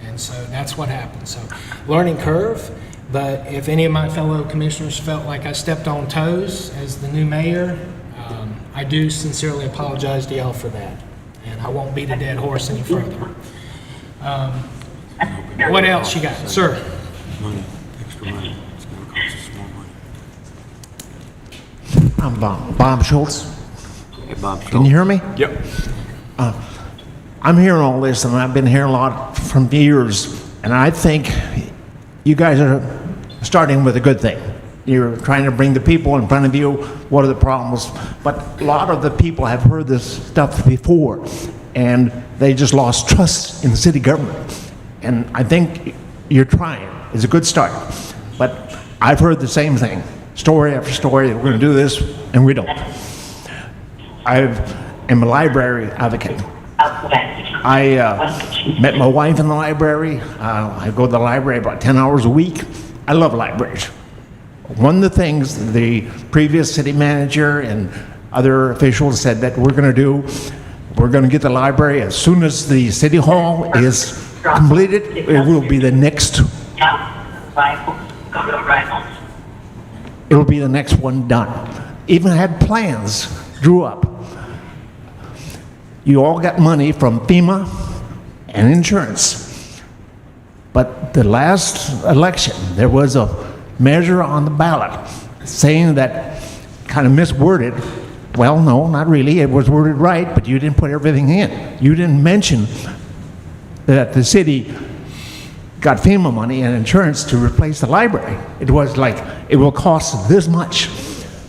And so that's what happened. So learning curve, but if any of my fellow commissioners felt like I stepped on toes as the new mayor, I do sincerely apologize to y'all for that. And I won't beat a dead horse any further. What else you got? Sir? Money, extra money. It's gonna cost us more money. I'm Bob Schultz. Hey, Bob. Can you hear me? Yep. I'm hearing all this, and I've been hearing a lot from years, and I think you guys are starting with a good thing. You're trying to bring the people in front of you, what are the problems, but a lot of the people have heard this stuff before, and they just lost trust in the city government. And I think you're trying. It's a good start. But I've heard the same thing, story after story, we're going to do this, and we don't. I am a library advocate. I met my wife in the library. I go to the library about 10 hours a week. I love libraries. One of the things the previous city manager and other officials said that we're going to do, we're going to get the library as soon as the city hall is completed. It will be the next. It will be the next one done. Even had plans drew up. You all got money from FEMA and insurance. But the last election, there was a measure on the ballot saying that, kind of misworded. Well, no, not really. It was worded right, but you didn't put everything in. You didn't mention that the city got FEMA money and insurance to replace the library. It was like, it will cost this much.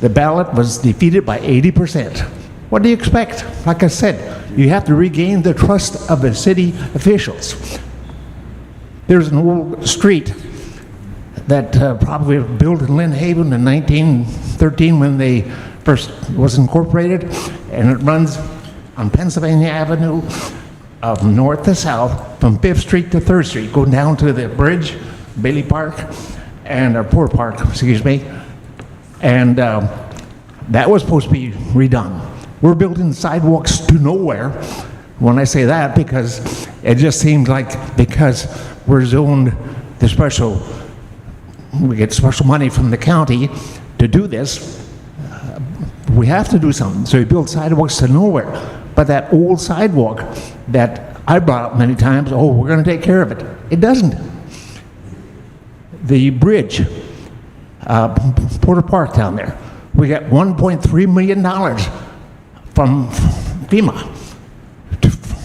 The ballot was defeated by 80%. What do you expect? Like I said, you have to regain the trust of the city officials. There's an old street that probably was built in Lynn Haven in 1913 when they first was incorporated, and it runs on Pennsylvania Avenue north to south from 5th Street to 3rd Street, go down to the bridge, Bailey Park, and Port Park, excuse me, and that was supposed to be redone. We're building sidewalks to nowhere. When I say that, because it just seems like because we're zoned the special, we get special money from the county to do this, we have to do something. So we build sidewalks to nowhere. But that old sidewalk that I brought up many times, oh, we're going to take care of it. It doesn't. The bridge, Porter Park down there, we got $1.3 million from FEMA.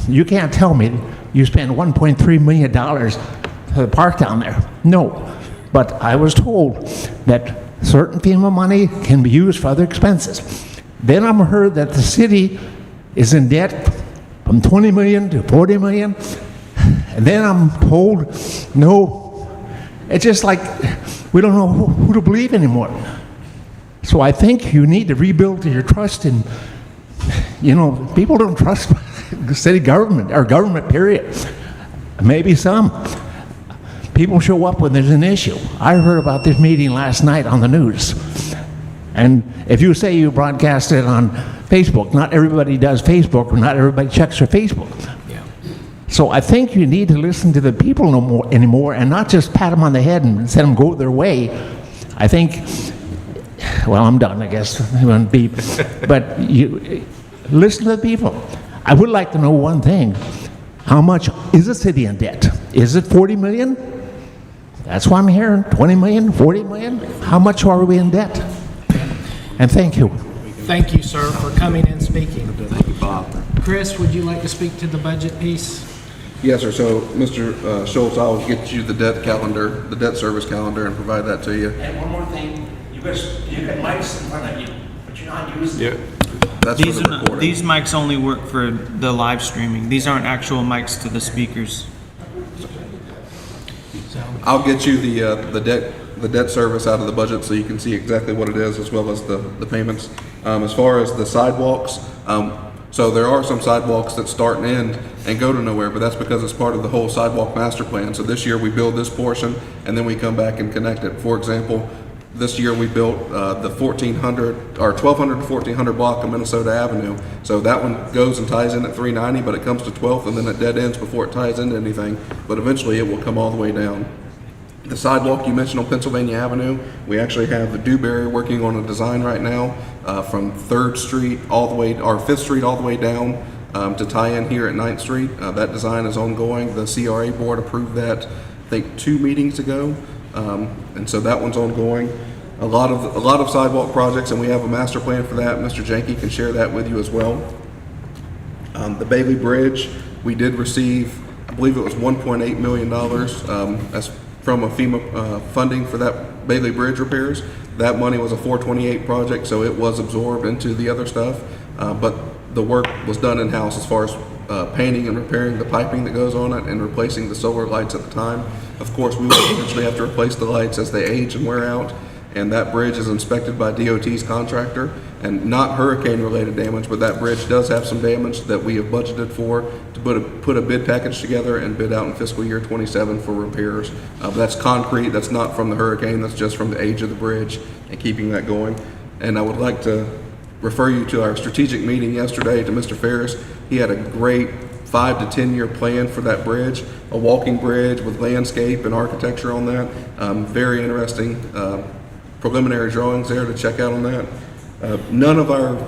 You can't tell me you spend $1.3 million to the park down there. No. But I was told that certain FEMA money can be used for other expenses. Then I'm heard that the city is in debt from 20 million to 40 million. And then I'm told, no. It's just like we don't know who to believe anymore. So I think you need to rebuild your trust in, people don't trust the city government or government, period. Maybe some. People show up when there's an issue. I heard about this meeting last night on the news. And if you say you broadcast it on Facebook, not everybody does Facebook, or not everybody checks their Facebook. Yeah. So I think you need to listen to the people no more anymore, and not just pat them on the head and let them go their way. I think, well, I'm done, I guess. But you listen to the people. I would like to know one thing. How much is the city in debt? Is it 40 million? That's what I'm hearing. 20 million, 40 million? How much are we in debt? And thank you. Thank you, sir, for coming and speaking. Thank you, Bob. Chris, would you like to speak to the budget piece? Yes, sir. So, Mr. Schultz, I'll get you the debt calendar, the debt service calendar, and provide that to you. And one more thing. You got mics in front of you, but you're not using them. Yeah. That's for the recording. These mics only work for the live streaming. These aren't actual mics to the speakers. I'll get you the debt service out of the budget so you can see exactly what it is, as well as the payments. As far as the sidewalks, so there are some sidewalks that start and end and go to nowhere, but that's because it's part of the whole sidewalk master plan. So this year we build this portion and then we come back and connect it. For example, this year we built the 1200 to 1400 block of Minnesota Avenue. So that one goes and ties in at 390, but it comes to 12th and then it dead ends before it ties into anything. But eventually it will come all the way down. The sidewalk you mentioned on Pennsylvania Avenue, we actually have the Dewberry working on a design right now from 3rd Street all the way, or 5th Street all the way down to tie in here at 9th Street. That design is ongoing. The CRA board approved that, I think, 2 meetings ago, and so that one's ongoing. A lot of sidewalk projects, and we have a master plan for that. Mr. Janke can share that with you as well. The Bailey Bridge, we did receive, I believe it was $1.8 million as from a FEMA funding for that Bailey Bridge repairs. That money was a 428 project, so it was absorbed into the other stuff, but the work was done in-house as far as painting and repairing the piping that goes on it and replacing the solar lights at the time. Of course, we will eventually have to replace the lights as they age and wear out, and that bridge is inspected by DOT's contractor, and not hurricane-related damage, but that bridge does have some damage that we have budgeted for to put a bid package together and bid out in fiscal year 27 for repairs. That's concrete, that's not from the hurricane, that's just from the age of the bridge and keeping that going. And I would like to refer you to our strategic meeting yesterday to Mr. Ferris. He had a great 5 to 10 year plan for that bridge, a walking bridge with landscape and architecture on that. Very interesting preliminary drawings there to check out on that. None of our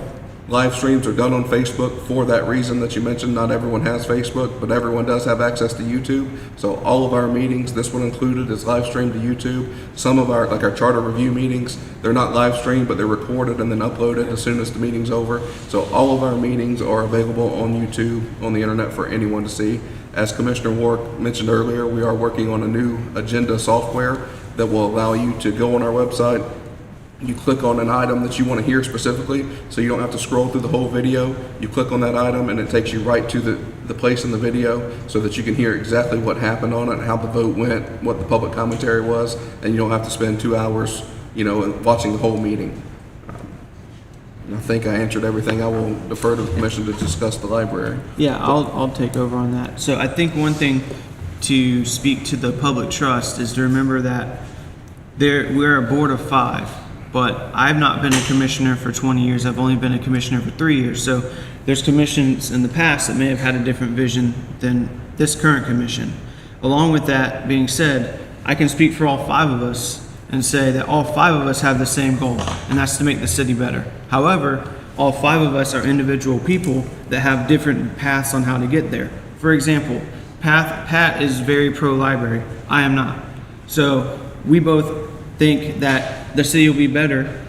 live streams are done on Facebook for that reason that you mentioned. Not everyone has Facebook, but everyone does have access to YouTube. So all of our meetings, this one included, is live streamed to YouTube. Some of our, like our charter review meetings, they're not live streamed, but they're recorded and then uploaded as soon as the meeting's over. So all of our meetings are available on YouTube, on the internet for anyone to see. As Commissioner Warwick mentioned earlier, we are working on a new agenda software that will allow you to go on our website. You click on an item that you want to hear specifically, so you don't have to scroll through the whole video. You click on that item and it takes you right to the place in the video so that you can hear exactly what happened on it, how the vote went, what the public commentary was, and you don't have to spend 2 hours, watching the whole meeting. I think I answered everything. I will defer to the commission to discuss the library. Yeah, I'll take over on that. So I think one thing to speak to the public trust is to remember that we're a board of 5. But I've not been a commissioner for 20 years. I've only been a commissioner for 3 years. So there's commissions in the past that may have had a different vision than this current commission. Along with that being said, I can speak for all 5 of us and say that all 5 of us have the same goal, and that's to make the city better. However, all 5 of us are individual people that have different paths on how to get there. For example, Pat is very pro-library. I am not. So we both think that the city will be better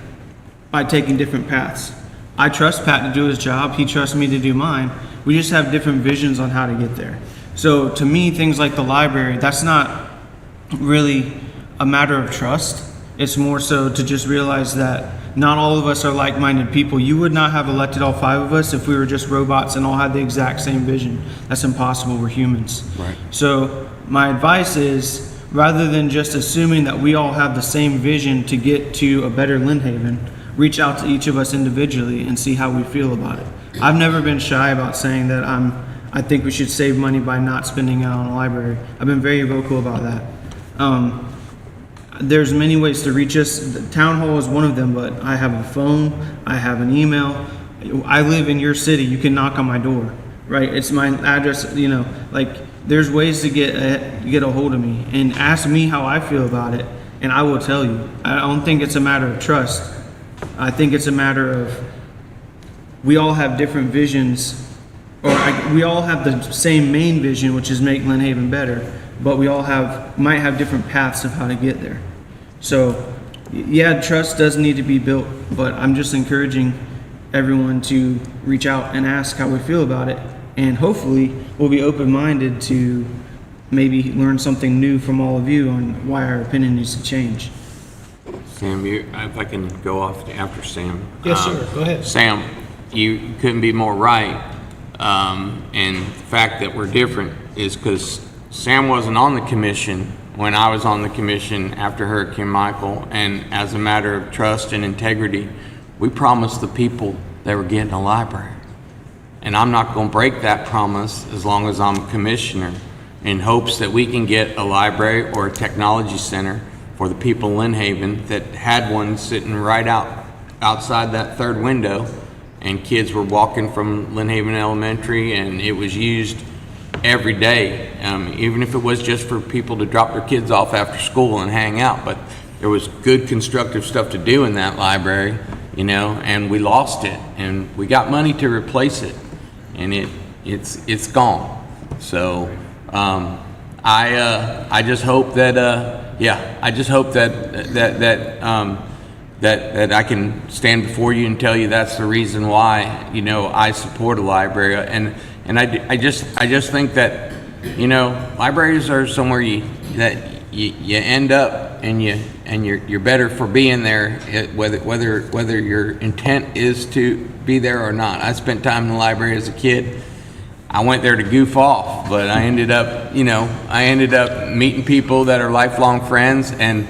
by taking different paths. I trust Pat to do his job. He trusts me to do mine. We just have different visions on how to get there. So to me, things like the library, that's not really a matter of trust. It's more so to just realize that not all of us are like-minded people. You would not have elected all 5 of us if we were just robots and all had the exact same vision. That's impossible. We're humans. Right. So my advice is, rather than just assuming that we all have the same vision to get to a better Lynn Haven, reach out to each of us individually and see how we feel about it. I've never been shy about saying that I think we should save money by not spending it on a library. I've been very vocal about that. There's many ways to reach us. The town hall is one of them, but I have a phone, I have an email. I live in your city. You can knock on my door, right? It's my address. You know, like there's ways to get a hold of me and ask me how I feel about it, and I will tell you. I don't think it's a matter of trust. I think it's a matter of we all have different visions, we all have the same main vision, which is make Lynn Haven better, but we all might have different paths of how to get there. So, yeah, trust does need to be built, but I'm just encouraging everyone to reach out and ask how we feel about it, and hopefully we'll be open-minded to maybe learn something new from all of you on why our opinion needs to change. Sam, if I can go off after Sam. Yes, sir. Go ahead. Sam, you couldn't be more right. And the fact that we're different is because Sam wasn't on the commission when I was on the commission after Hurricane Michael. And as a matter of trust and integrity, we promised the people they were getting a library. And I'm not going to break that promise as long as I'm commissioner, in hopes that we can get a library or a technology center for the people in Lynn Haven that had one sitting right outside that third window, and kids were walking from Lynn Haven Elementary, and it was used every day, even if it was just for people to drop their kids off after school and hang out. But there was good constructive stuff to do in that library, you know, and we lost it, and we got money to replace it, and it's gone. So I just hope that I just hope that I can stand before you and tell you that's the reason why, you know, I support a library. And I just think that, you know, libraries are somewhere you end up and you're better for being there, whether your intent is to be there or not. I spent time in the library as a kid. I went there to goof off, but I ended up meeting people that are lifelong friends and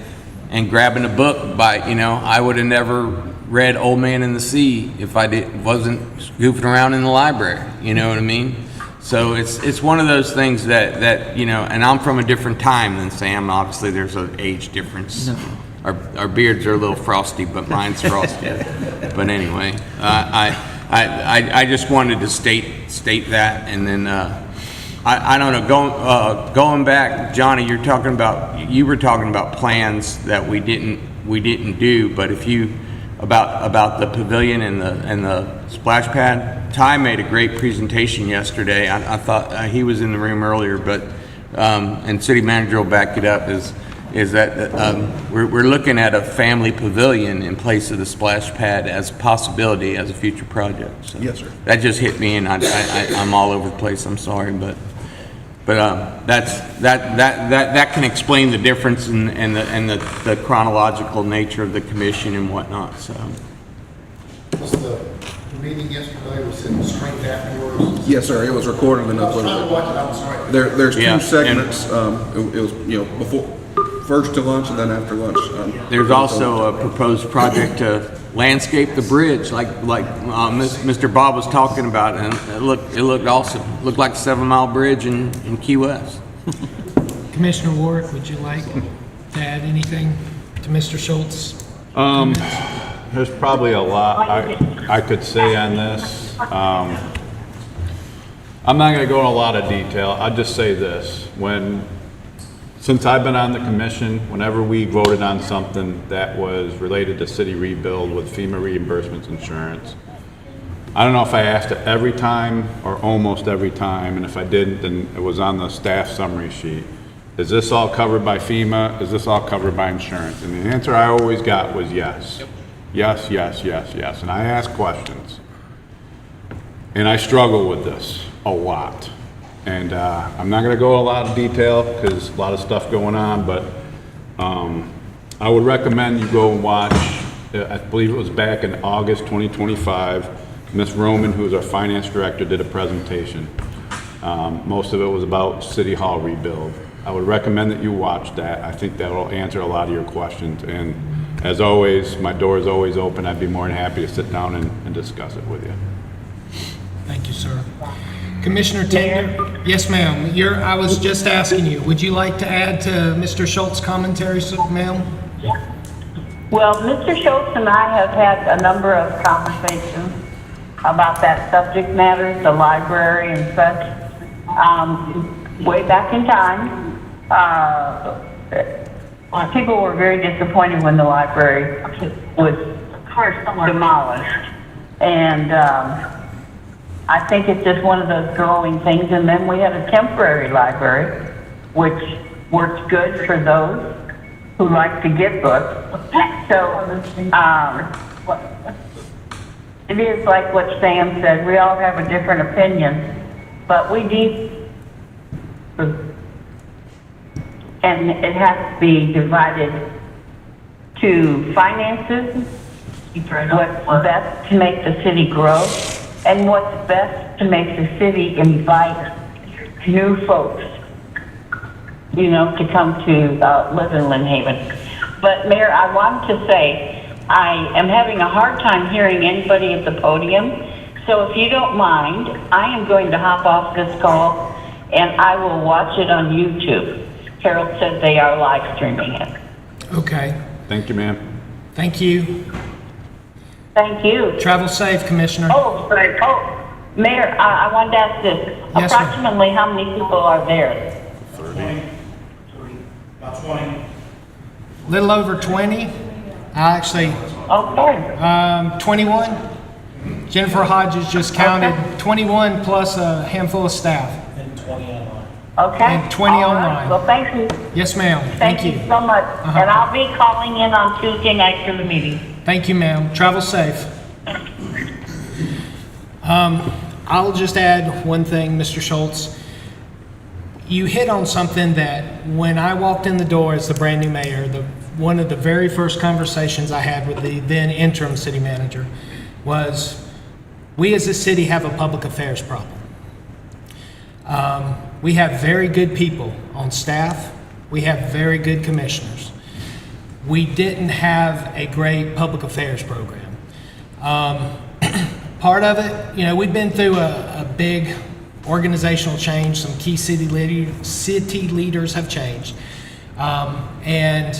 grabbing a book by, you know, I would have never read Old Man and the Sea if I wasn't goofing around in the library, you know what I mean? So it's one of those things that you know, and I'm from a different time than Sam. Obviously there's an age difference. No. Our beards are a little frosty, but mine's frosty. But anyway, I just wanted to state that, and then I don't know. Going back, Johnny, you were talking about plans that we didn't do. But if you about the pavilion and the splash pad, Ty made a great presentation yesterday. I thought he was in the room earlier, but and city manager will back it up. Is that we're looking at a family pavilion in place of the splash pad as a possibility as a future project. So Yes, sir. that just hit me, and I'm all over the place. I'm sorry, but that can explain the difference and the chronological nature of the commission and whatnot. So The meeting yesterday was in straight afterwards. Yes, sir, it was recorded and I was trying to uploaded. watch it, I'm sorry. There's Yeah, two segments, it was, you know, before, first to lunch and then after lunch. there's also a proposed project to landscape the bridge, like Mr. Bob was talking about, and it looked awesome. It looked like a 7-mile bridge in Key West. Commissioner Warwick, would you like to add anything to Mr. Schultz? There's probably a lot I could say on this. I'm not going to go in a lot of detail. I'll just say this. Since I've been on the commission, whenever we voted on something that was related to city rebuild with FEMA reimbursements insurance, I don't know if I asked it every time or almost every time, and if I didn't, then it was on the staff summary sheet. Is this all covered by FEMA? Is this all covered by insurance? And the answer I always got was yes. Yes, yes, yes, yes. And I ask questions. And I struggle with this a lot. And I'm not going to go in a lot of detail because a lot of stuff going on, but I would recommend you go and watch, I believe it was back in August 2025, Ms. Roman, who is our finance director, did a presentation. Most of it was about City Hall rebuild. I would recommend that you watch that. I think that will answer a lot of your questions. And as always, my door is always open. I'd be more than happy to sit down and discuss it with you. Thank you, sir. Commissioner Tender? Yes, ma'am. I was just asking you, would you like to add to Mr. Schultz's commentary, ma'am? Well, Mr. Schultz and I have had a number of conversations about that subject matter, the library and such, way back in time. People were very disappointed when the library was demolished. And I think it's just one of those growing things. And then we have a temporary library, which works good for those who like to get books. So it is like what Sam said, we all have a different opinion, but we need, and it has to be divided to finances, what's best to make the city grow, and what's best to make the city invite new folks, you know, to come to live in Lynn Haven. But Mayor, I wanted to say, I am having a hard time hearing anybody at the podium, so if you don't mind, I am going to hop off this call and I will watch it on YouTube. Harold said they are live streaming it. Okay. Thank you, ma'am. Thank you. Thank you. Travel safe, Commissioner. Mayor, I wanted to ask this. Yes, ma'am. Approximately how many people are there? About 20. Little over 20. Actually, Okay. 21. Jennifer Hodges just counted 21 plus a handful of staff. Okay. And 20 All right. online. Well, thank you. Yes, ma'am. Thank you so much. And I'll be calling in on Tuesday night for the meeting. Thank you, ma'am. Travel safe. I'll just add one thing, Mr. Schultz. You hit on something that when I walked in the door as the brand new mayor, one of the very first conversations I had with the then interim city manager was, we as a city have a public affairs problem. We have very good people on staff. We have very good commissioners. We didn't have a great public affairs program. Part of it, you know, we've been through a big organizational change. Some key city leaders have changed. And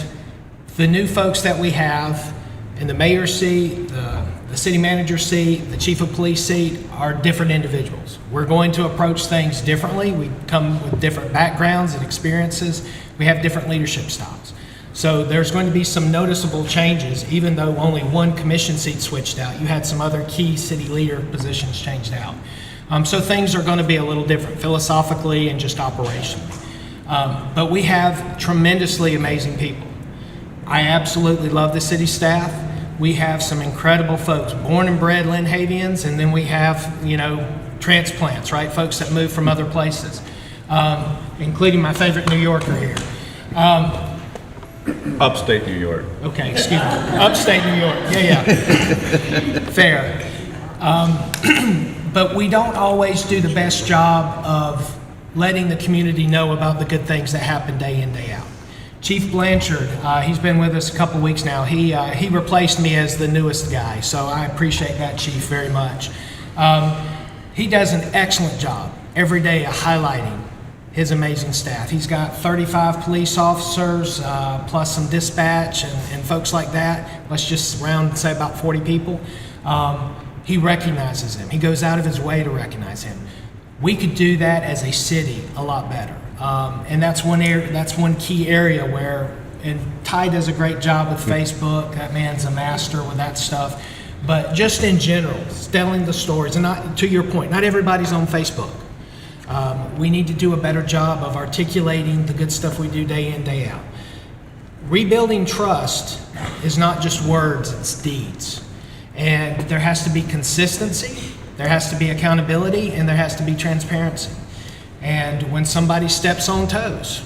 the new folks that we have in the mayor's seat, the city manager's seat, the chief of police seat are different individuals. We're going to approach things differently. We come with different backgrounds and experiences. We have different leadership styles. So there's going to be some noticeable changes, even though only one commission seat switched out. You had some other key city leader positions changed out. So things are going to be a little different philosophically and just operationally. But we have tremendously amazing people. I absolutely love the city staff. We have some incredible folks, born and bred Lynn Havians, and then we have, you know, transplants, right? Folks that move from other places, including my favorite New Yorker here. Upstate New York. Okay, excuse me. Upstate New York. Yeah. Fair. But we don't always do the best job of letting the community know about the good things that happen day in, day out. Chief Blanchard, he's been with us a couple weeks now. He replaced me as the newest guy, so I appreciate that, Chief, very much. He does an excellent job every day of highlighting his amazing staff. He's got 35 police officers, plus some dispatch and folks like that. Let's just round and say about 40 people. He recognizes them. He goes out of his way to recognize him. We could do that as a city a lot better. And that's one area, that's one key area where, and Ty does a great job with Facebook. That man's a master with that stuff. But just in general, telling the stories, and not, to your point, not everybody's on Facebook. We need to do a better job of articulating the good stuff we do day in, day out. Rebuilding trust is not just words, it's deeds. And there has to be consistency, there has to be accountability, and there has to be transparency. And when somebody steps on toes,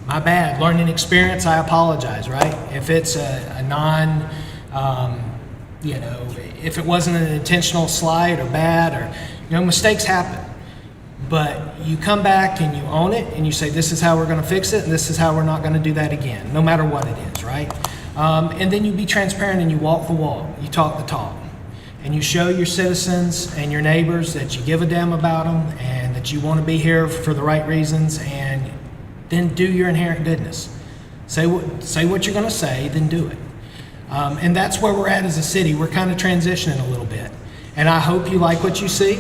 my bad, learning experience, I apologize, right? If it's a non, you know, if it wasn't an intentional slight or bad, or, you know, mistakes happen. but you come back and you own it and you say, this is how we're going to fix it and this is how we're not going to do that again, no matter what it is, right? And then you be transparent and you walk the walk, you talk the talk, and you show your citizens and your neighbors that you give a damn about them and that you want to be here for the right reasons, and then do your inherent goodness. Say what you're going to say, then do it. And that's where we're at as a city. We're kind of transitioning a little bit. And I hope you like what you see,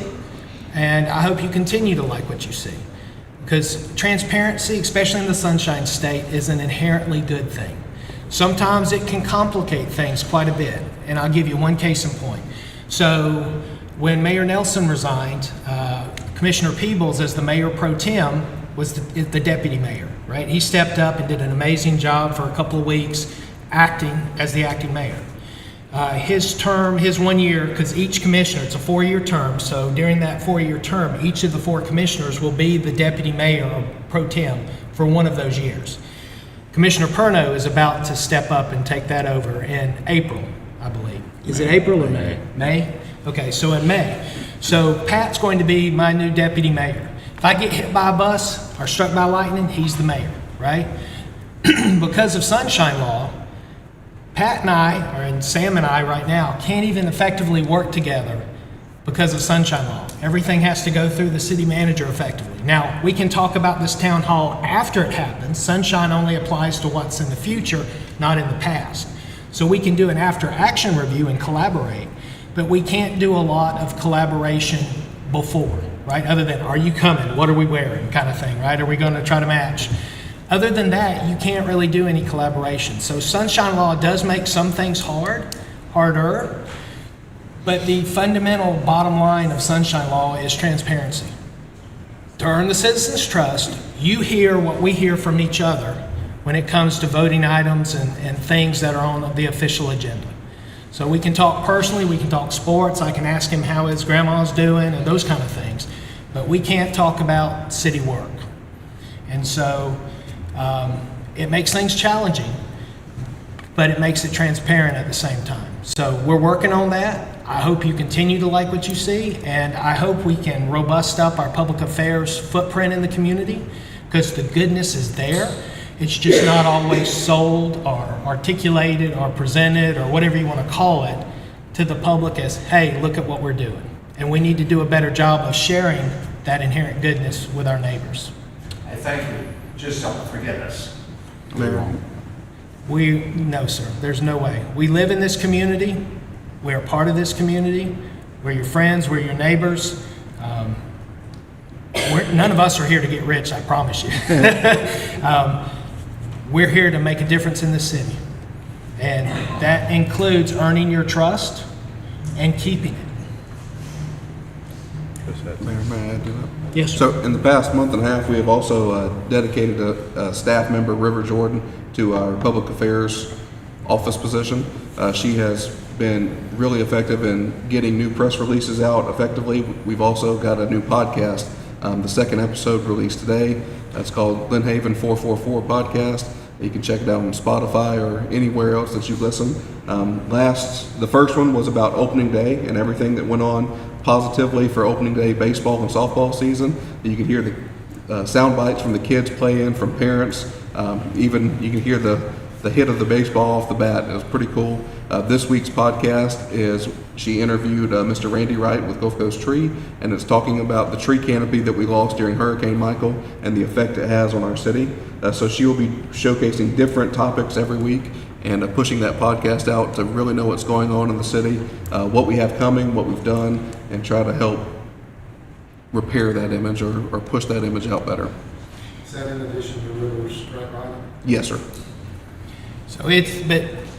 and I hope you continue to like what you see. Because transparency, especially in the Sunshine State, is an inherently good thing. Sometimes it can complicate things quite a bit, and I'll give you one case in point. So when Mayor Nelson resigned, Commissioner Peebles, as the mayor pro tem, was the deputy mayor, right? He stepped up and did an amazing job for a couple of weeks acting as the acting mayor. His term, his 1 year, because each commissioner, it's a 4-year term, so during that 4-year term, each of the 4 commissioners will be the deputy mayor or pro tem for one of those years. Commissioner Perno is about to step up and take that over in April, I believe. Is it April or May? May? Okay, so in May. So Pat's going to be my new deputy mayor. If I get hit by a bus or struck by lightning, he's the mayor, right? Because of Sunshine Law, Pat and I, and Sam and I right now, can't even effectively work together because of Sunshine Law. Everything has to go through the city manager effectively. Now, we can talk about this town hall after it happens. Sunshine only applies to what's in the future, not in the past. So we can do an after-action review and collaborate, but we can't do a lot of collaboration before, right? Other than, are you coming? What are we wearing? Kind of thing, right? Are we going to try to match? Other than that, you can't really do any collaboration. So Sunshine Law does make some things harder, but the fundamental bottom line of Sunshine Law is transparency. To earn the citizens' trust, you hear what we hear from each other when it comes to voting items and things that are on the official agenda. So we can talk personally, we can talk sports, I can ask him how his grandma's doing and those kind of things, but we can't talk about city work. And so it makes things challenging, but it makes it transparent at the same time. So we're working on that. I hope you continue to like what you see, and I hope we can robust up our public affairs footprint in the community, because the goodness is there. It's just not always sold or articulated or presented or whatever you want to call it to the public as, hey, look at what we're doing. And we need to do a better job of sharing that inherent goodness with our neighbors. I thank you. Just don't forget us. No, sir, there's no way. We live in this community. We are part of this community. We're your friends, we're your neighbors. None of us are here to get rich, I promise you. We're here to make a difference in the city. And that includes earning your trust and keeping it. Mayor, may I add to that? Yes, sir. So in the past month and a half, we have also dedicated a staff member, River Jordan, to our public affairs office position. She has been really effective in getting new press releases out effectively. We've also got a new podcast, the second episode released today. That's called Lynn Haven 444 Podcast. You can check it out on Spotify or anywhere else that you listen. The first one was about opening day and everything that went on positively for opening day baseball and softball season. You can hear the sound bites from the kids playing, from parents. Even you can hear the hit of the baseball off the bat. It was pretty cool. This week's podcast is she interviewed Mr. Randy Wright with Gulf Coast Tree, and it's talking about the tree canopy that we lost during Hurricane Michael and the effect it has on our city. So she will be showcasing different topics every week and pushing that podcast out to really know what's going on in the city, what we have coming, what we've done, and try to help repair that image or push that image out better. Is that in addition to Rivers Strike Riding? Yes, sir. So but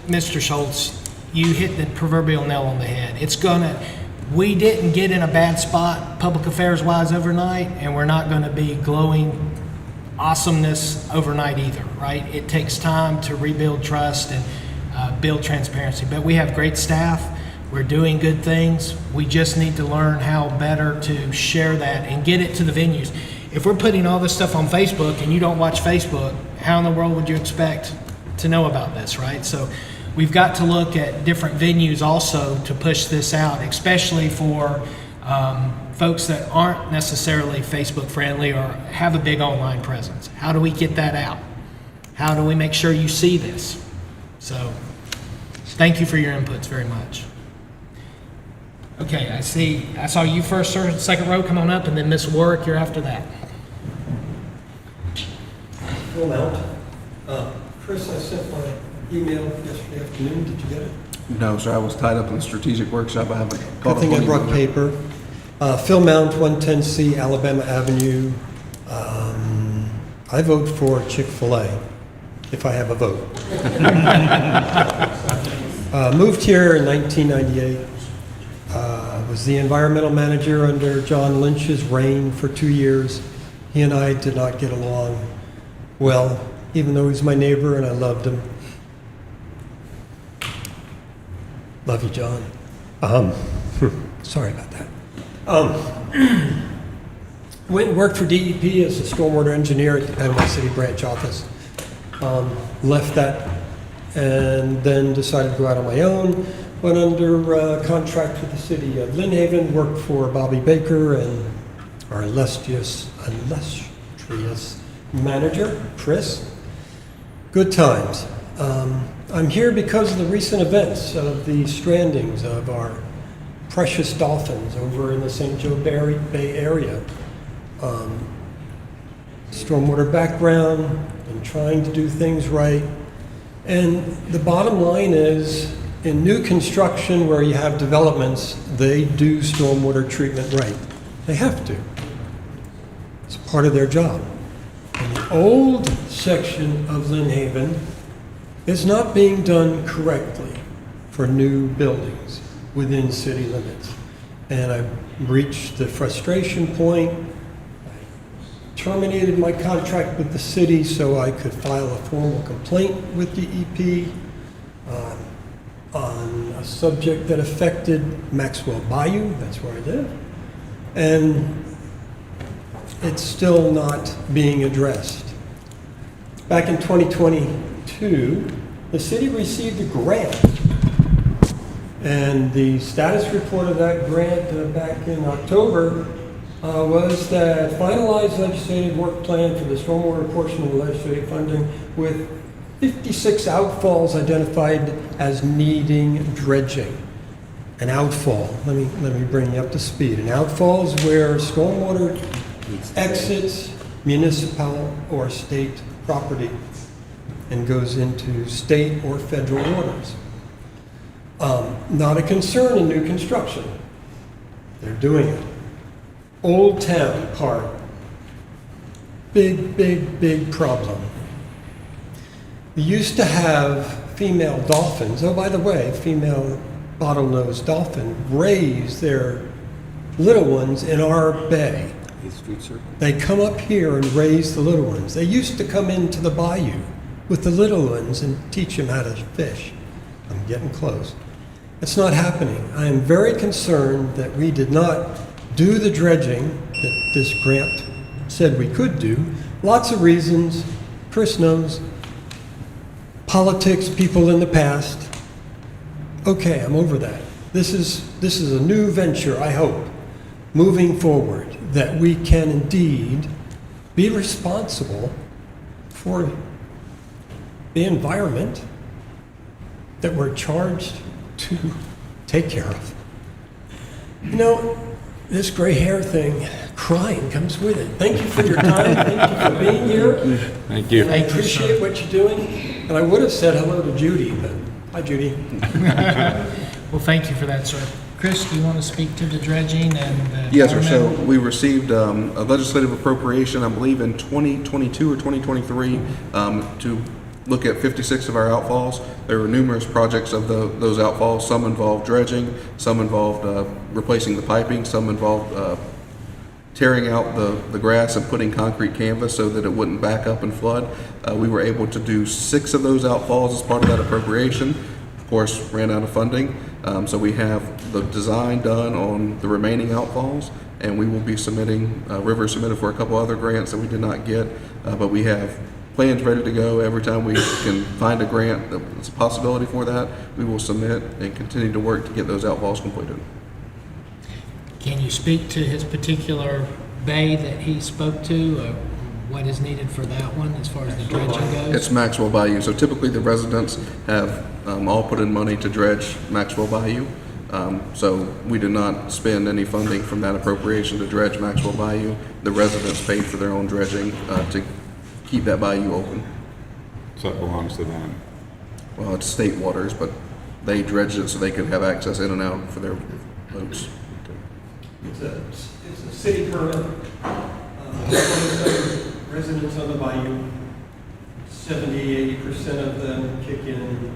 Mr. Schultz, you hit the proverbial nail on the head. We didn't get in a bad spot public affairs wise overnight, and we're not gonna be glowing awesomeness overnight either, right? It takes time to rebuild trust and build transparency, but we have great staff. We're doing good things. We just need to learn how better to share that and get it to the venues. If we're putting all this stuff on Facebook and you don't watch Facebook, how in the world would you expect to know about this, right? So we've got to look at different venues also to push this out, especially for folks that aren't necessarily Facebook friendly or have a big online presence. How do we get that out? How do we make sure you see this? So thank you for your inputs very much. Okay, I saw you first, sir, second row, come on up, and then Miss Warwick, you're after that. Full amount. Chris, I sent my email yesterday afternoon. Did you get it? No, sir, I was tied up in the strategic workshop. I haven't caught Good up thing I on brought email. paper. Phil Mount, 110C Alabama Avenue. I vote for Chick-fil-A, if I have a vote. Moved here in 1998. Was the environmental manager under John Lynch's reign for 2 years. He and I did not get along well, even though he's my neighbor and I loved him. Love you, John. Sorry about that. Went and worked for DEP as a stormwater engineer at the Panama City branch office. Left that and then decided to go out on my own. Went under contract with the city of Lynn Haven, worked for Bobby Baker and our illustrious manager, Chris. Good times. I'm here because of the recent events of the strandings of our precious dolphins over in the St. Joe Bay area. Stormwater background and trying to do things right. And the bottom line is, in new construction where you have developments, they do stormwater treatment right. They have to. It's part of their job. And the old section of Lynn Haven is not being done correctly for new buildings within city limits. And I reached the frustration point. I terminated my contract with the city so I could file a formal complaint with DEP on a subject that affected Maxwell Bayou, that's where I live. And it's still not being addressed. Back in 2022, the city received a grant. And the status report of that grant back in October was that finalized legislative work plan for the stormwater portion of the legislative funding with 56 outfalls identified as needing dredging. An outfall, let me bring you up to speed. An outfall is where stormwater exits municipal or state property and goes into state or federal waters. Not a concern in new construction. They're doing it. Old Town Park, big problem. We used to have female dolphins. Oh, by the way, female bottlenose dolphin raise their little ones in our bay. They come up here and raise the little ones. They used to come into the bayou with the little ones and teach them how to fish. I'm getting close. It's not happening. I am very concerned that we did not do the dredging that this grant said we could do. Lots of reasons. Chris knows. Politics, people in the past. Okay, I'm over that. This is a new venture, I hope, moving forward, that we can indeed be responsible for the environment that we're charged to take care of. You know, this gray hair thing, crying comes with it. Thank you for your time. Thank you for being here. Thank you. I appreciate what you're doing. And I would have said hello to Judy, but hi, Judy. Well, thank you for that, sir. Chris, do you want to speak to the dredging and? Yes, sir. So we received a legislative appropriation, I believe in 2022 or 2023, to look at 56 of our outfalls. There were numerous projects of those outfalls. Some involved dredging, some involved replacing the piping, some involved tearing out the grass and putting concrete canvas so that it wouldn't back up and flood. We were able to do 6 of those outfalls as part of that appropriation. Of course, ran out of funding. So we have the design done on the remaining outfalls, and we will be submitting, River submitted for a couple other grants that we did not get, but we have plans ready to go. Every time we can find a grant that's a possibility for that, we will submit and continue to work to get those outfalls completed. Can you speak to his particular bay that he spoke to? What is needed for that one as far as the dredging goes? It's Maxwell Bayou. So typically the residents have all put in money to dredge Maxwell Bayou. So we did not spend any funding from that appropriation to dredge Maxwell Bayou. The residents paid for their own dredging to keep that bayou open. So that belongs to them. Well, it's state waters, but they dredged it so they could have access in and out for their boats. It's a city permit. 27 residents on the bayou, 70–80% of them kick in.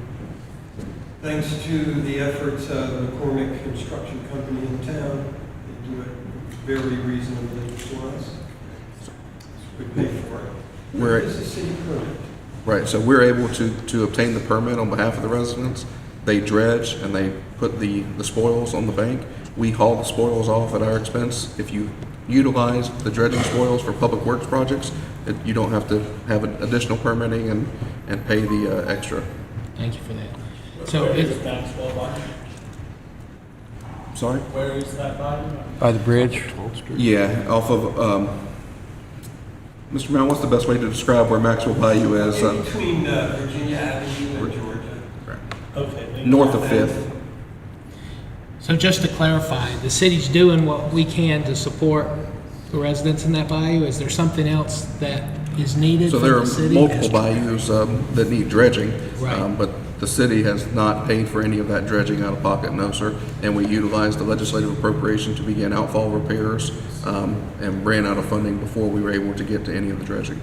Thanks to the efforts of McCormick Construction Company in town, they do it very reasonably for us. We pay for it. It's a city permit. Right, so we're able to obtain the permit on behalf of the residents. They dredge and they put the spoils on the bank. We haul the spoils off at our expense. If you utilize the dredging spoils for public works projects, you don't have to have additional permitting and pay the extra. Thank you for that. So it's Sorry? Where is that bayou? By the bridge? Yeah, off of, Mr. Brown, what's the best way to describe where Maxwell Bayou is? In between Virginia Avenue and Georgia. Okay. North of 5th. So just to clarify, the city's doing what we can to support the residents in that bayou. Is there something else that is needed So from there the are city? multiple bayous that need dredging, Right. but the city has not paid for any of that dredging out of pocket, no, sir. And we utilized the legislative appropriation to begin outfall repairs and ran out of funding before we were able to get to any of the dredging.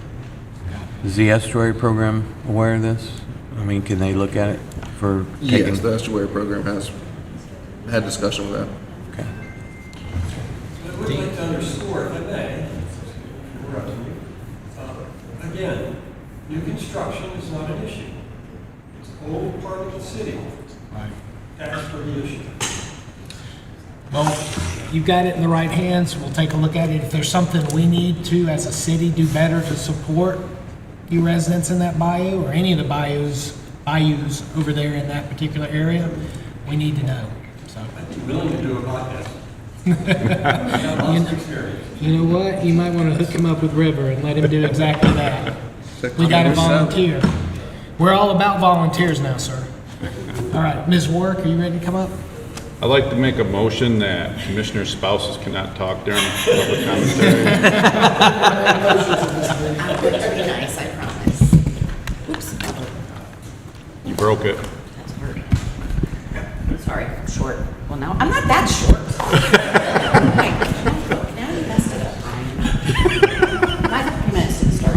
Is the estuary program aware of this? I mean, can they look at it for taking? Yes, the estuary program has had discussion with that. Okay. I would like to underscore, if I may, interrupting you. Again, new construction is not an issue. It's all part of the city. That's for the issue. Well, you've got it in the right hands. We'll take a look at it. If there's something we need to, as a city, do better to support you residents in that bayou or any of the bayous over there in that particular area, we need to know. So, I'd be willing to do a podcast. you know what? You might want to hook him up with River and let him do exactly that. We got to volunteer. We're all about volunteers now, sir. All right, Ms. Warwick, are you ready to come up? I'd like to make a motion that commissioner spouses cannot talk during public commentary. I'm going to be nice, I promise. Oops, You broke it. that's hard. Sorry, I'm short. Well, now, I'm not that short. Now you messed it up. My 30 minutes didn't start.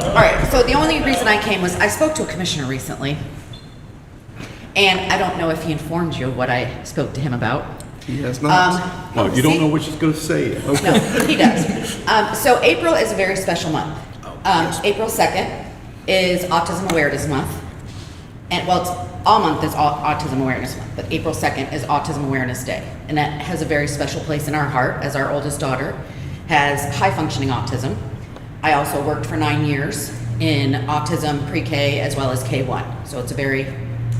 All right, so the only reason I came was I spoke to a commissioner recently. And I don't know if he informed you of what I spoke to him about. He has not. Oh, you don't know what she's gonna say. No, he does. So April is a very special month. April 2nd is Autism Awareness Month. And well, it's all month is Autism Awareness Month, but April 2nd is Autism Awareness Day. And that has a very special place in our heart as our oldest daughter has high functioning autism. I also worked for 9 years in autism pre-K as well as K1. So it's a very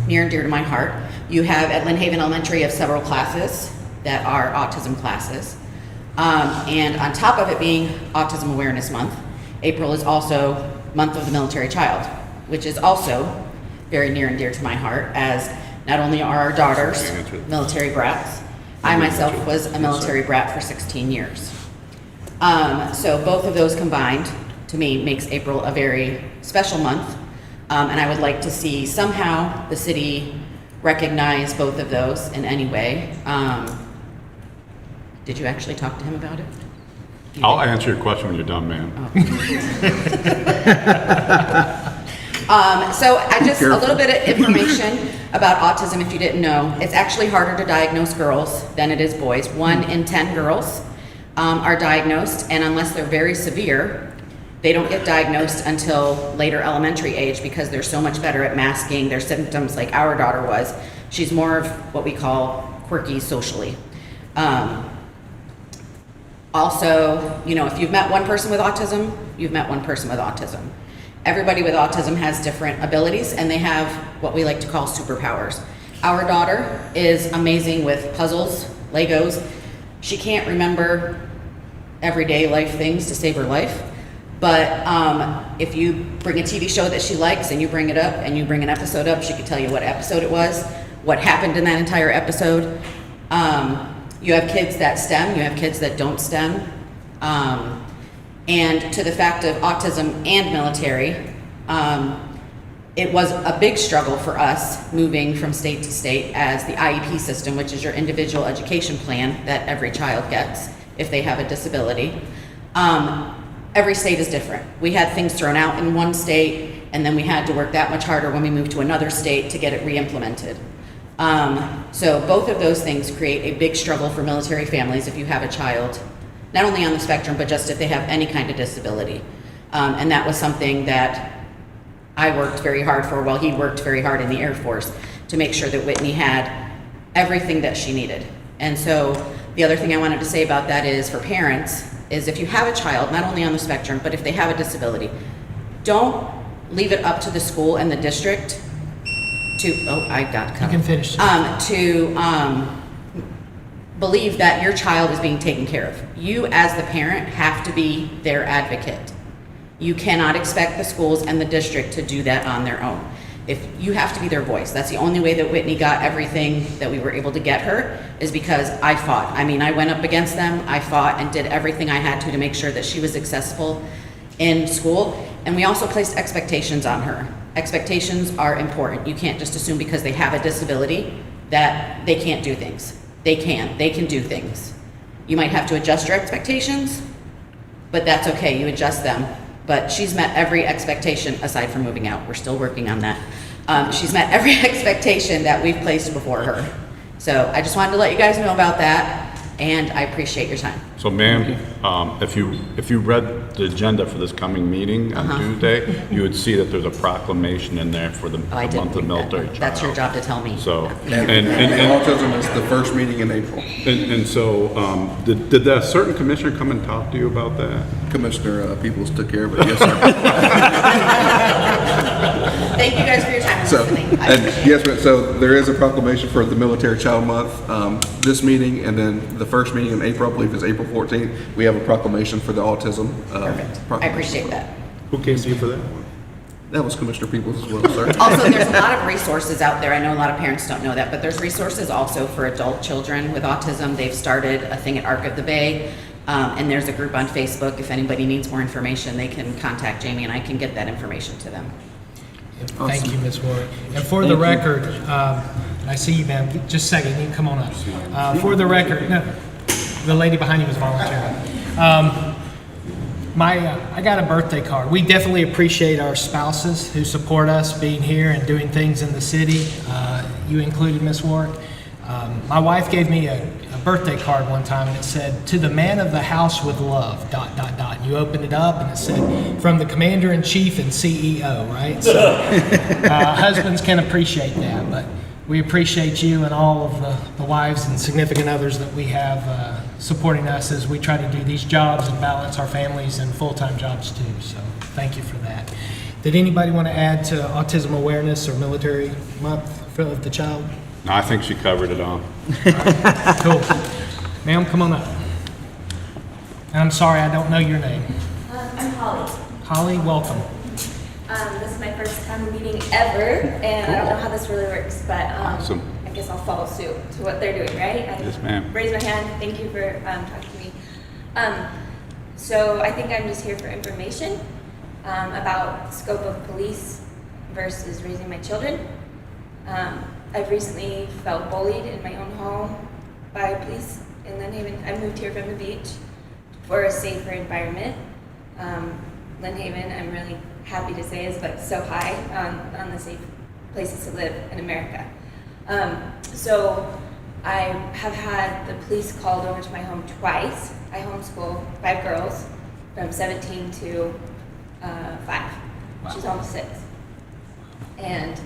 near and dear to my heart. You have at Lynn Haven Elementary, you have several classes that are autism classes. And on top of it being Autism Awareness Month, April is also Month of the Military Child, which is also very near and dear to my heart, as not only are our daughters military brats, I myself was a military brat for 16 years. So both of those combined, to me, makes April a very special month. And I would like to see somehow the city recognize both of those in any way. Did you actually talk to him about it? I'll answer your question when you're done, ma'am. So I just, a little bit of information about autism if you didn't know. It's actually harder to diagnose girls than it is boys. 1 in 10 girls are diagnosed, and unless they're very severe, they don't get diagnosed until later elementary age because they're so much better at masking their symptoms like our daughter was. She's more of what we call quirky socially. Also, you know, if you've met one person with autism, you've met one person with autism. Everybody with autism has different abilities and they have what we like to call superpowers. Our daughter is amazing with puzzles, Legos. She can't remember everyday life things to save her life. But if you bring a TV show that she likes and you bring it up and you bring an episode up, she could tell you what episode it was, what happened in that entire episode. You have kids that STEM, you have kids that don't STEM. And to the fact of autism and military, it was a big struggle for us moving from state to state as the IEP system, which is your individual education plan that every child gets if they have a disability. Every state is different. We had things thrown out in one state, and then we had to work that much harder when we moved to another state to get it re-implemented. So both of those things create a big struggle for military families if you have a child, not only on the spectrum, but just if they have any kind of disability. And that was something that I worked very hard for, while he worked very hard in the Air Force, to make sure that Whitney had everything that she needed. And so the other thing I wanted to say about that is, for parents, is if you have a child, not only on the spectrum, but if they have a disability, don't leave it up to the school and the district to, oh, I got cut. You can finish. Believe that your child is being taken care of. You, as the parent, have to be their advocate. You cannot expect the schools and the district to do that on their own. If you have to be their voice. That's the only way that Whitney got everything that we were able to get her, is because I fought. I mean, I went up against them, I fought and did everything I had to make sure that she was successful in school. And we also placed expectations on her. Expectations are important. You can't just assume because they have a disability that they can't do things. They can do things. You might have to adjust your expectations, but that's okay, you adjust them. But she's met every expectation, aside from moving out. We're still working on that. She's met every expectation that we've placed before her. So I just wanted to let you guys know about that, and I appreciate your time. So ma'am, if you read the agenda for this coming meeting on Tuesday, you would see that there's a proclamation in there for the I didn't month of read military that. child. That's your job to tell me. So, And autism is the first meeting in April. and so, did that certain commissioner come and talk to you about that? Commissioner Peoples took care of it, yes, sir. Thank you guys for your time and So, listening. and yes, ma'am, so there is a proclamation for the Military Child Month, this meeting, and then the first meeting in April, I believe is April 14th, we have a proclamation for the autism. Perfect. I proclamation. appreciate that. Who came to you for that one? That was Commissioner Peoples as well, sir. Also, there's a lot of resources out there. I know a lot of parents don't know that, but there's resources also for adult children with autism. They've started a thing at Arc of the Bay, and there's a group on Facebook. If anybody needs more information, they can contact Jamie and I can get that information to them. Thank you, Ms. Ward. And for the record, I see you, ma'am. Just a second, you can come on up. For the record, no, the lady behind you was volunteering. I got a birthday card. We definitely appreciate our spouses who support us being here and doing things in the city. You included, Ms. Warwick. My wife gave me a birthday card one time, and it said, "To the man of the house with love, ... And you opened it up, and it said, "From the commander-in-chief and CEO," right? So husbands can appreciate that, but we appreciate you and all of the wives and significant others that we have supporting us as we try to do these jobs and balance our families and full-time jobs too. So thank you for that. Did anybody want to add to Autism Awareness or Military Month of the Child? No, I think she covered it all. Cool. Ma'am, come on up. And I'm sorry, I don't know your name. I'm Holly. Holly, welcome. This is my first time meeting ever, and I don't know how this really works, but Awesome. I guess I'll follow suit to what they're doing, right? Yes, ma'am. Raise my hand. Thank you for talking to me. So I think I'm just here for information about scope of police versus raising my children. I've recently felt bullied in my own home by police in Lynn Haven. I moved here from the beach for a safer environment. Lynn Haven, I'm really happy to say, is like so high on the safe places to live in America. So I have had the police called over to my home twice. I homeschool 5 girls from 17 to 5. She's almost 6. And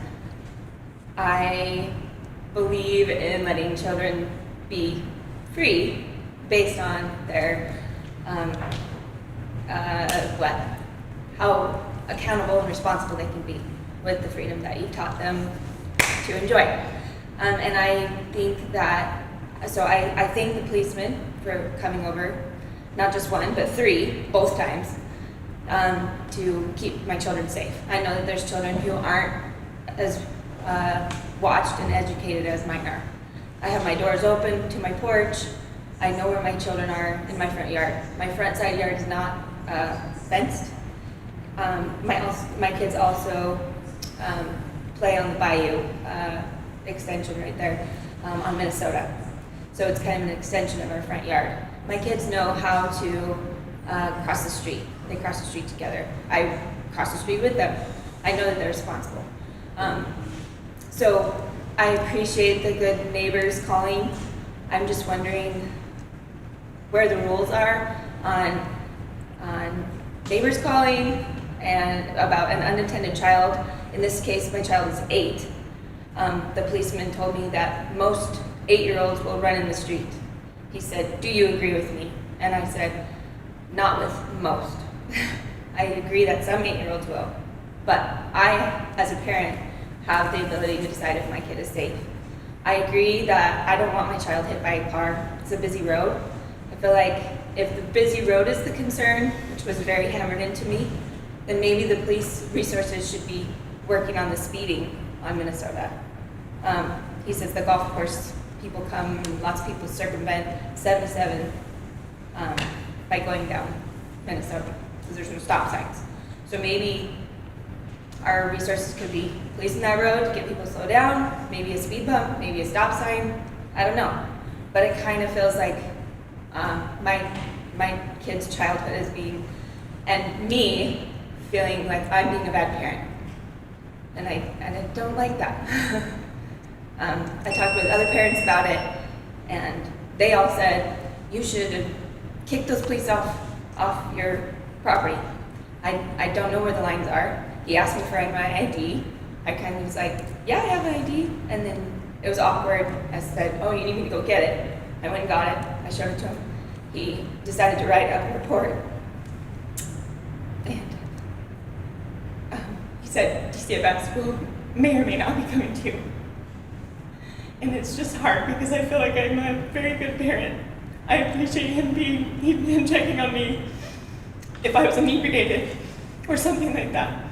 I believe in letting children be free based on their how accountable and responsible they can be with the freedom that you've taught them to enjoy. And I think that, so I thank the policeman for coming over, not just one, but 3, both times, to keep my children safe. I know that there's children who aren't as watched and educated as mine are. I have my doors open to my porch. I know where my children are in my front yard. My front side yard is not fenced. My kids also play on the bayou extension right there on Minnesota. So it's kind of an extension of our front yard. My kids know how to cross the street. They cross the street together. I cross the street with them. I know that they're responsible. So I appreciate the good neighbors calling. I'm just wondering where the rules are on neighbors calling and about an unattended child. In this case, my child is 8. The policeman told me that most 8-year-olds will run in the street. He said, "Do you agree with me?" And I said, "Not with most." I agree that some 8-year-olds will, but I, as a parent, have the ability to decide if my kid is safe. I agree that I don't want my child hit by a car. It's a busy road. I feel like if the busy road is the concern, which was very hammered into me, then maybe the police resources should be working on the speeding on Minnesota. He says the golf course, people come, lots of people circumvent 77 by going down Minnesota, because there's no stop signs. So maybe our resources could be policing that road to get people to slow down, maybe a speed bump, maybe a stop sign, I don't know. But it kind of feels like my kid's childhood is being, and me feeling like I'm being a bad parent. And I don't like that. I talked with other parents about it, and they all said, you should kick those police off your property. I don't know where the lines are. He asked me for my ID. I kind of was like, yeah, I have an ID. And then it was awkward. I said, oh, you need me to go get it. I went and got it. I showed it to him. He decided to write up a report. And he said, DCFS will may or may not be coming to you. And it's just hard because I feel like I'm a very good parent. I appreciate him checking on me if I was inebriated or something like that.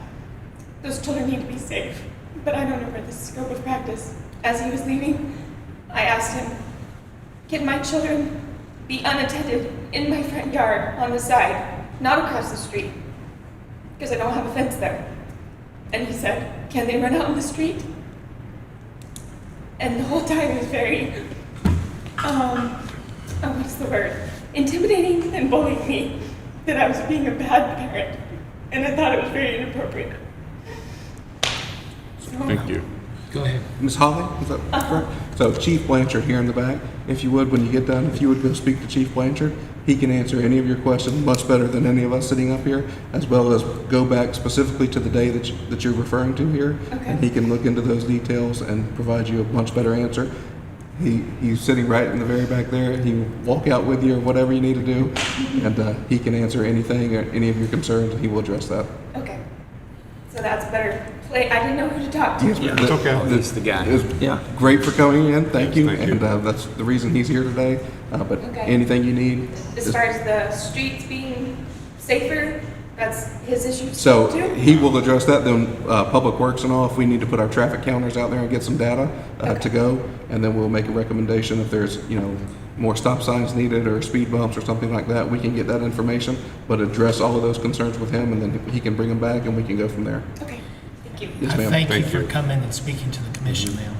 Those children need to be safe, but I don't know where the scope of practice. As he was leaving, I asked him, can my children be unattended in my front yard on the side, not across the street, because I don't have a fence there? And he said, can they run out in the street? And the whole time he was very, what's the word? Intimidating and bullying me that I was being a bad parent. And I thought it was very inappropriate. Thank you. Go ahead. Ms. Holly, is that correct? So Chief Blanchard here in the back, if you would, when you get done, if you would go speak to Chief Blanchard, he can answer any of your questions much better than any of us sitting up here, as well as go back specifically to the day that you're referring to here. Okay. And he can look into those details and provide you a much better answer. He's sitting right in the very back there. He will walk out with you or whatever you need to do, and he can answer anything or any of your concerns, and he will address that. Okay. So that's better. I didn't know who to talk to. Yeah, It's okay. He's the guy. It's Yeah. great for coming in. Thank you. Thank you. And that's the reason he's here today. But Okay. anything you need. As just- far as the streets being safer, that's his issue So too? he will address that, then Public Works and all, if we need to put our traffic counters out there and get some data to go, and then we'll make a recommendation if there's, more stop signs needed or speed bumps or something like that, we can get that information, but address all of those concerns with him, and then he can bring them back and we can go from there. Okay, thank you. Yes, I ma'am. thank you Thank for you. coming and speaking to the commission, ma'am.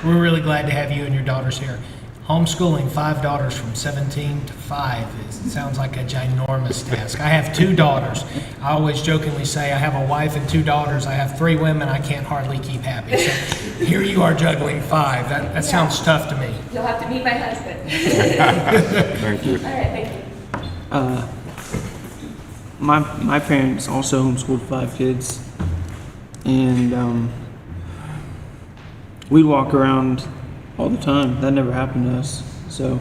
We're really glad to have you and your daughters here. Homeschooling 5 daughters from 17 to 5 sounds like a ginormous task. I have 2 daughters. I always jokingly say I have a wife and 2 daughters. I have 3 women I can't hardly keep happy. So here you are juggling 5. That sounds tough to me. You'll have to meet my husband. Thank you. All right, thank you. My parents also homeschooled 5 kids, and we'd walk around all the time. That never happened to us. So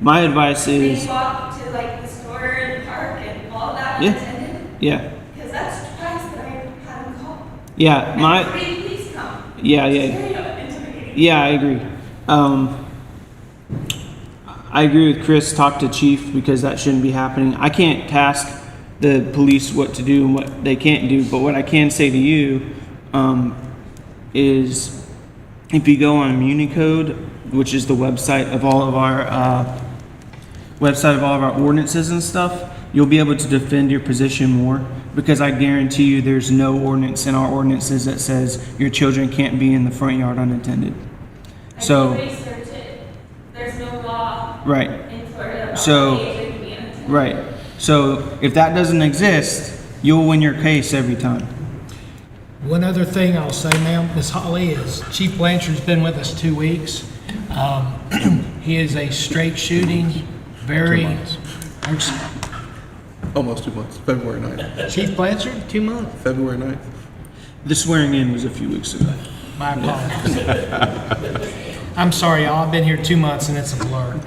my advice They is, walk to like the store and park and all that Yeah. attended? yeah, Because that's twice that I had him call. yeah, And 3 police come. yeah. It's very intimidating. Yeah, I agree. I agree with Chris. Talk to chief because that shouldn't be happening. I can't task the police what to do and what they can't do, but what I can say to you is if you go on Municode, which is the website of all of our ordinances and stuff, you'll be able to defend your position more, because I guarantee you there's no ordinance in our ordinances that says your children can't be in the front yard unattended. So, Research it. There's no law right. in Florida about So, how they can be unattended. Right. So if that doesn't exist, you'll win your case every time. One other thing I'll say, ma'am, Ms. Holly, is Chief Blanchard's been with us 2 weeks. He is a straight shooting, very... 2 months. Almost 2 months, February 9th. Chief Blanchard, 2 months? February 9th. The swearing in was a few weeks ago. My apologies. I'm sorry, y'all. I've been here 2 months and it's a blur.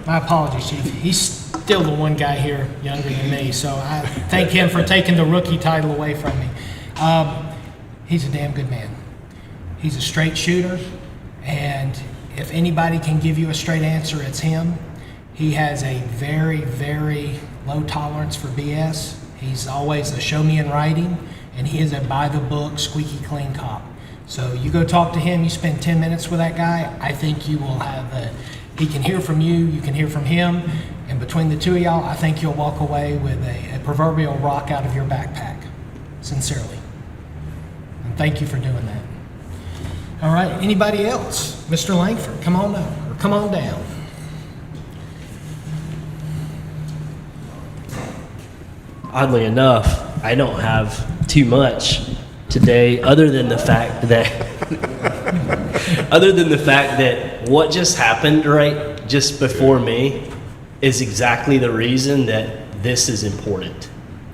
My apologies, Chief. He's still the one guy here younger than me, so I thank him for taking the rookie title away from me. He's a damn good man. He's a straight shooter, and if anybody can give you a straight answer, it's him. He has a very, very low tolerance for BS. He's always a show me in writing, and he is a by-the-book, squeaky clean cop. So you go talk to him, you spend 10 minutes with that guy, I think you will have he can hear from you, you can hear from him, and between the two of y'all, I think you'll walk away with a proverbial rock out of your backpack, sincerely. And thank you for doing that. All right, anybody else? Mr. Langford, come on up, or come on down. Oddly enough, I don't have too much today, other than the fact that what just happened right just before me is exactly the reason that this is important.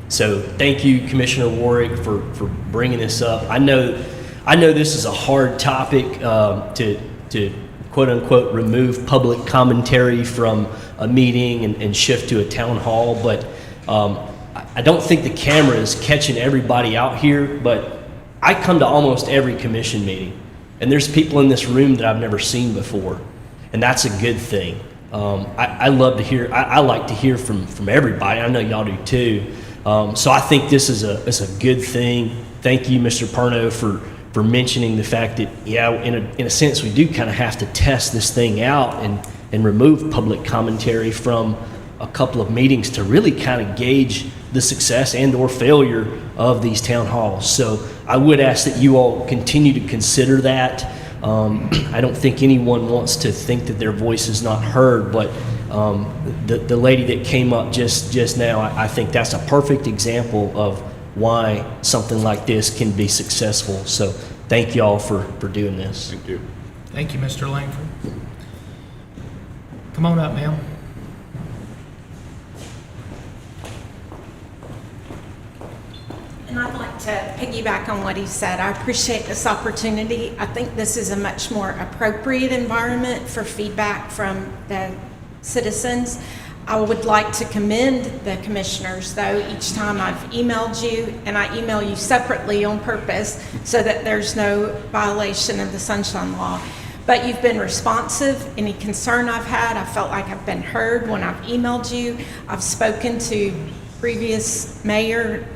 So thank you, Commissioner Warwick, for bringing this up. I know this is a hard topic to quote unquote remove public commentary from a meeting and shift to a town hall, but I don't think the camera is catching everybody out here, but I come to almost every commission meeting, and there's people in this room that I've never seen before, and that's a good thing. I love to hear. I like to hear from everybody. I know y'all do too. So I think this is a good thing. Thank you, Mr. Perno, for mentioning the fact that in a sense we do kind of have to test this thing out and remove public commentary from a couple of meetings to really kind of gauge the success and or failure of these town halls. So I would ask that you all continue to consider that. I don't think anyone wants to think that their voice is not heard, but the lady that came up just now, I think that's a perfect example of why something like this can be successful. So thank y'all for doing this. Thank you. Thank you, Mr. Langford. Come on up, ma'am. And I'd like to piggyback on what he said. I appreciate this opportunity. I think this is a much more appropriate environment for feedback from the citizens. I would like to commend the commissioners, though, each time I've emailed you, and I email you separately on purpose so that there's no violation of the Sunshine Law. But you've been responsive. Any concern I've had, I felt like I've been heard when I've emailed you. I've spoken to previous mayor,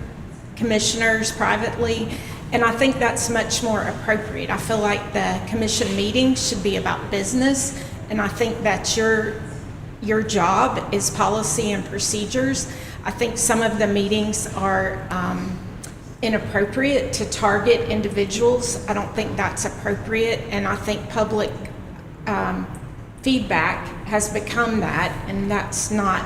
commissioners privately, and I think that's much more appropriate. I feel like the commission meeting should be about business, and I think that your job is policy and procedures. I think some of the meetings are inappropriate to target individuals. I don't think that's appropriate, and I think public feedback has become that, and that's not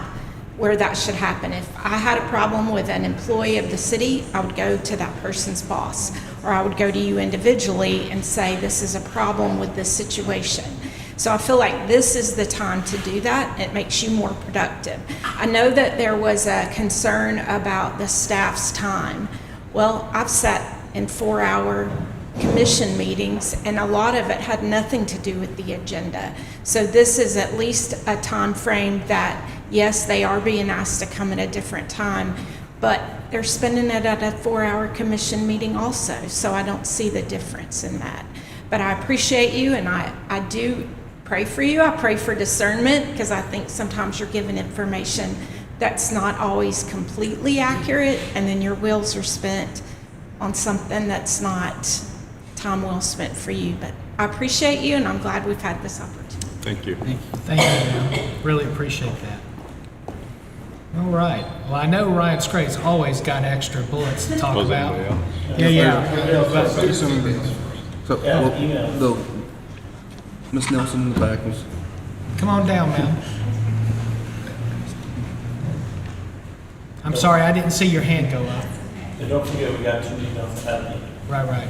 where that should happen. If I had a problem with an employee of the city, I would go to that person's boss, or I would go to you individually and say, this is a problem with this situation. So I feel like this is the time to do that. It makes you more productive. I know that there was a concern about the staff's time. Well, I've sat in 4-hour commission meetings, and a lot of it had nothing to do with the agenda. So this is at least a time frame that, yes, they are being asked to come at a different time, but they're spending it at a 4-hour commission meeting also, so I don't see the difference in that. But I appreciate you, and I do pray for you. I pray for discernment, because I think sometimes you're given information that's not always completely accurate, and then your wheels are spent on something that's not time well spent for you. But I appreciate you, and I'm glad we've had this opportunity. Thank you. Thank you, ma'am. Really appreciate that. All right. Well, I know Ryan Scrape's always got extra bullets to talk about. Yeah. But- So, well, Ms. Nelson in the back was. Come on down, ma'am. I'm sorry, I didn't see your hand go up. And don't forget, we got 2 emails happening. Right.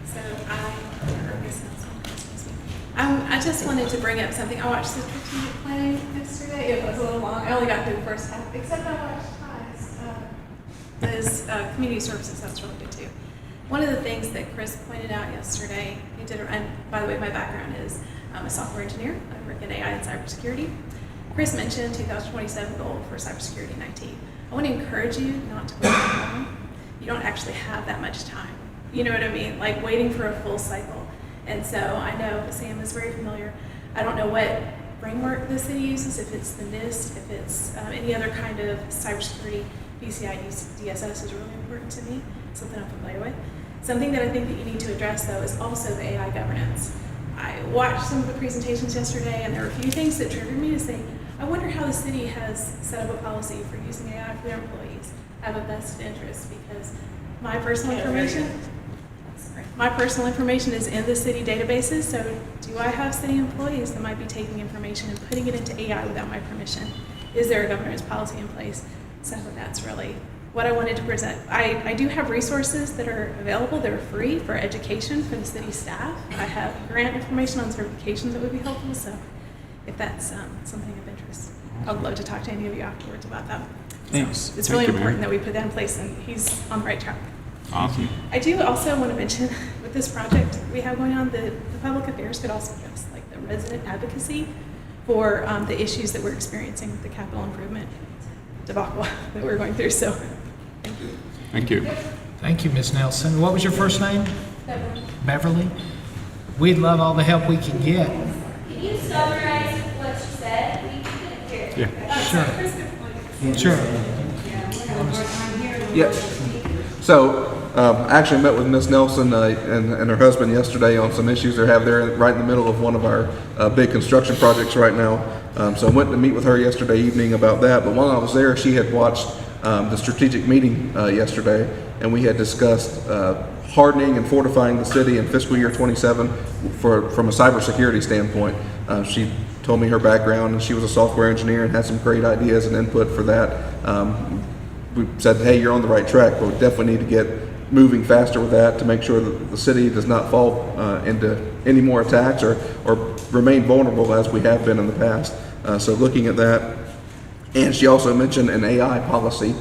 So I just wanted to bring up something. I watched the strategic plan yesterday. It was a little long. I only got through the first half, except I watched Ty's community services. That's really good too. One of the things that Chris pointed out yesterday, he did, and by the way, my background is I'm a software engineer. I work in AI and cybersecurity. Chris mentioned 2027 goal for cybersecurity and IT. I want to encourage you not to wait that long. You don't actually have that much time. You know what I mean? Like waiting for a full cycle. And so I know Sam is very familiar. I don't know what framework the city uses, if it's the NIST, if it's any other kind of cybersecurity. PCI DSS is really important to me, something I'm familiar with. Something that I think that you need to address, though, is also the AI governance. I watched some of the presentations yesterday, and there were a few things that triggered me to say, I wonder how the city has set up a policy for using AI for their employees. I have a vested interest because my personal information is in the city databases, so do I have city employees that might be taking information and putting it into AI without my permission? Is there a governance policy in place? So that's really what I wanted to present. I do have resources that are available that are free for education for the city staff. I have grant information on certifications that would be helpful, so if that's something of interest, I would love to talk to any of you afterwards about that. Thanks. So it's really important that we put that in place, and he's on the right track. Awesome. I do also want to mention with this project we have going on, the public affairs could also give us like the resident advocacy for the issues that we're experiencing with the capital improvement debacle that we're going through. So thank you. Thank you. Thank you, Ms. Nelson. What was your first name? Beverly. Beverly. We'd love all the help we can get. Can you summarize what you said? We couldn't hear it. Yeah. Sure. Yeah. So, I actually met with Miss Nelson and her husband yesterday on some issues they have there right in the middle of one of our big construction projects right now. So I went to meet with her yesterday evening about that. But while I was there, she had watched the strategic meeting yesterday, and we had discussed hardening and fortifying the city in fiscal year 27 from a cybersecurity standpoint. She told me her background, and she was a software engineer and had some great ideas and input for that. We said, hey, you're on the right track, but we definitely need to get moving faster with that to make sure that the city does not fall into any more attacks or remain vulnerable as we have been in the past. So looking at that, and she also mentioned an AI policy.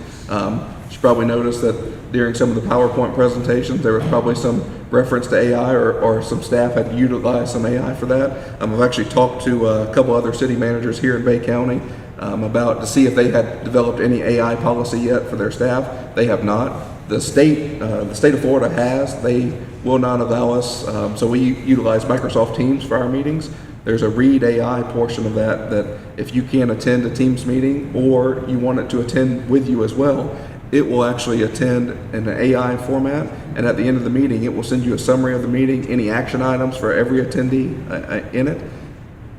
She probably noticed that during some of the PowerPoint presentations, there was probably some reference to AI or some staff had utilized some AI for that. I've actually talked to a couple other city managers here in Bay County about to see if they had developed any AI policy yet for their staff. They have not. The state of Florida has. They will not allow us. So we utilize Microsoft Teams for our meetings. There's a Read AI portion of that if you can't attend a Teams meeting or you want it to attend with you as well, it will actually attend in an AI format, and at the end of the meeting, it will send you a summary of the meeting, any action items for every attendee in it.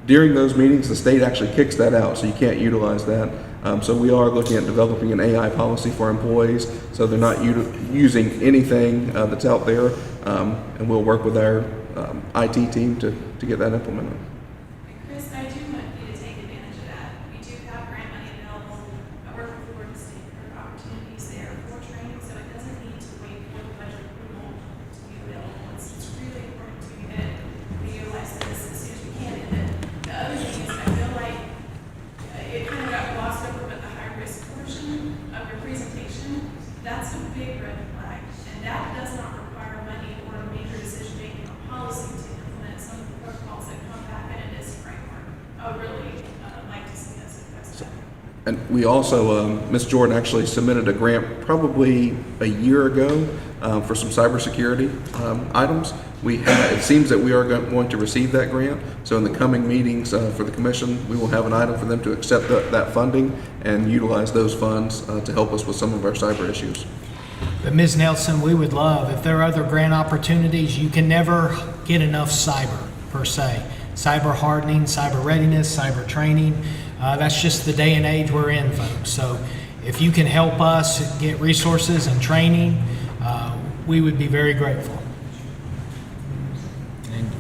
During those meetings, the state actually kicks that out, so you can't utilize that. So we are looking at developing an AI policy for employees, so they're not using anything that's out there, and we'll work with our IT team to get that implemented. Chris, I do want you to take advantage of that. We do have grant money available. I work with the Florida State. There are opportunities there for training, so it doesn't need to wait for the budget approval to be available. It's really important to me that we utilize this as soon as we can. And then the other thing is, I feel like it kind of got glossed over, but the high-risk portion of your presentation, that's a big red flag. And that does not require money or a major decision-making on policy to implement some of the protocols that come back in this framework. I would really like to see us address that. And we also, Ms. Jordan actually submitted a grant probably a year ago for some cybersecurity items. It seems that we are going to receive that grant, so in the coming meetings for the commission, we will have an item for them to accept that funding and utilize those funds to help us with some of our cyber issues. But Ms. Nelson, we would love, if there are other grant opportunities, you can never get enough cyber, per se. Cyber hardening, cyber readiness, cyber training, that's just the day and age we're in, folks. So if you can help us get resources and training, we would be very grateful. And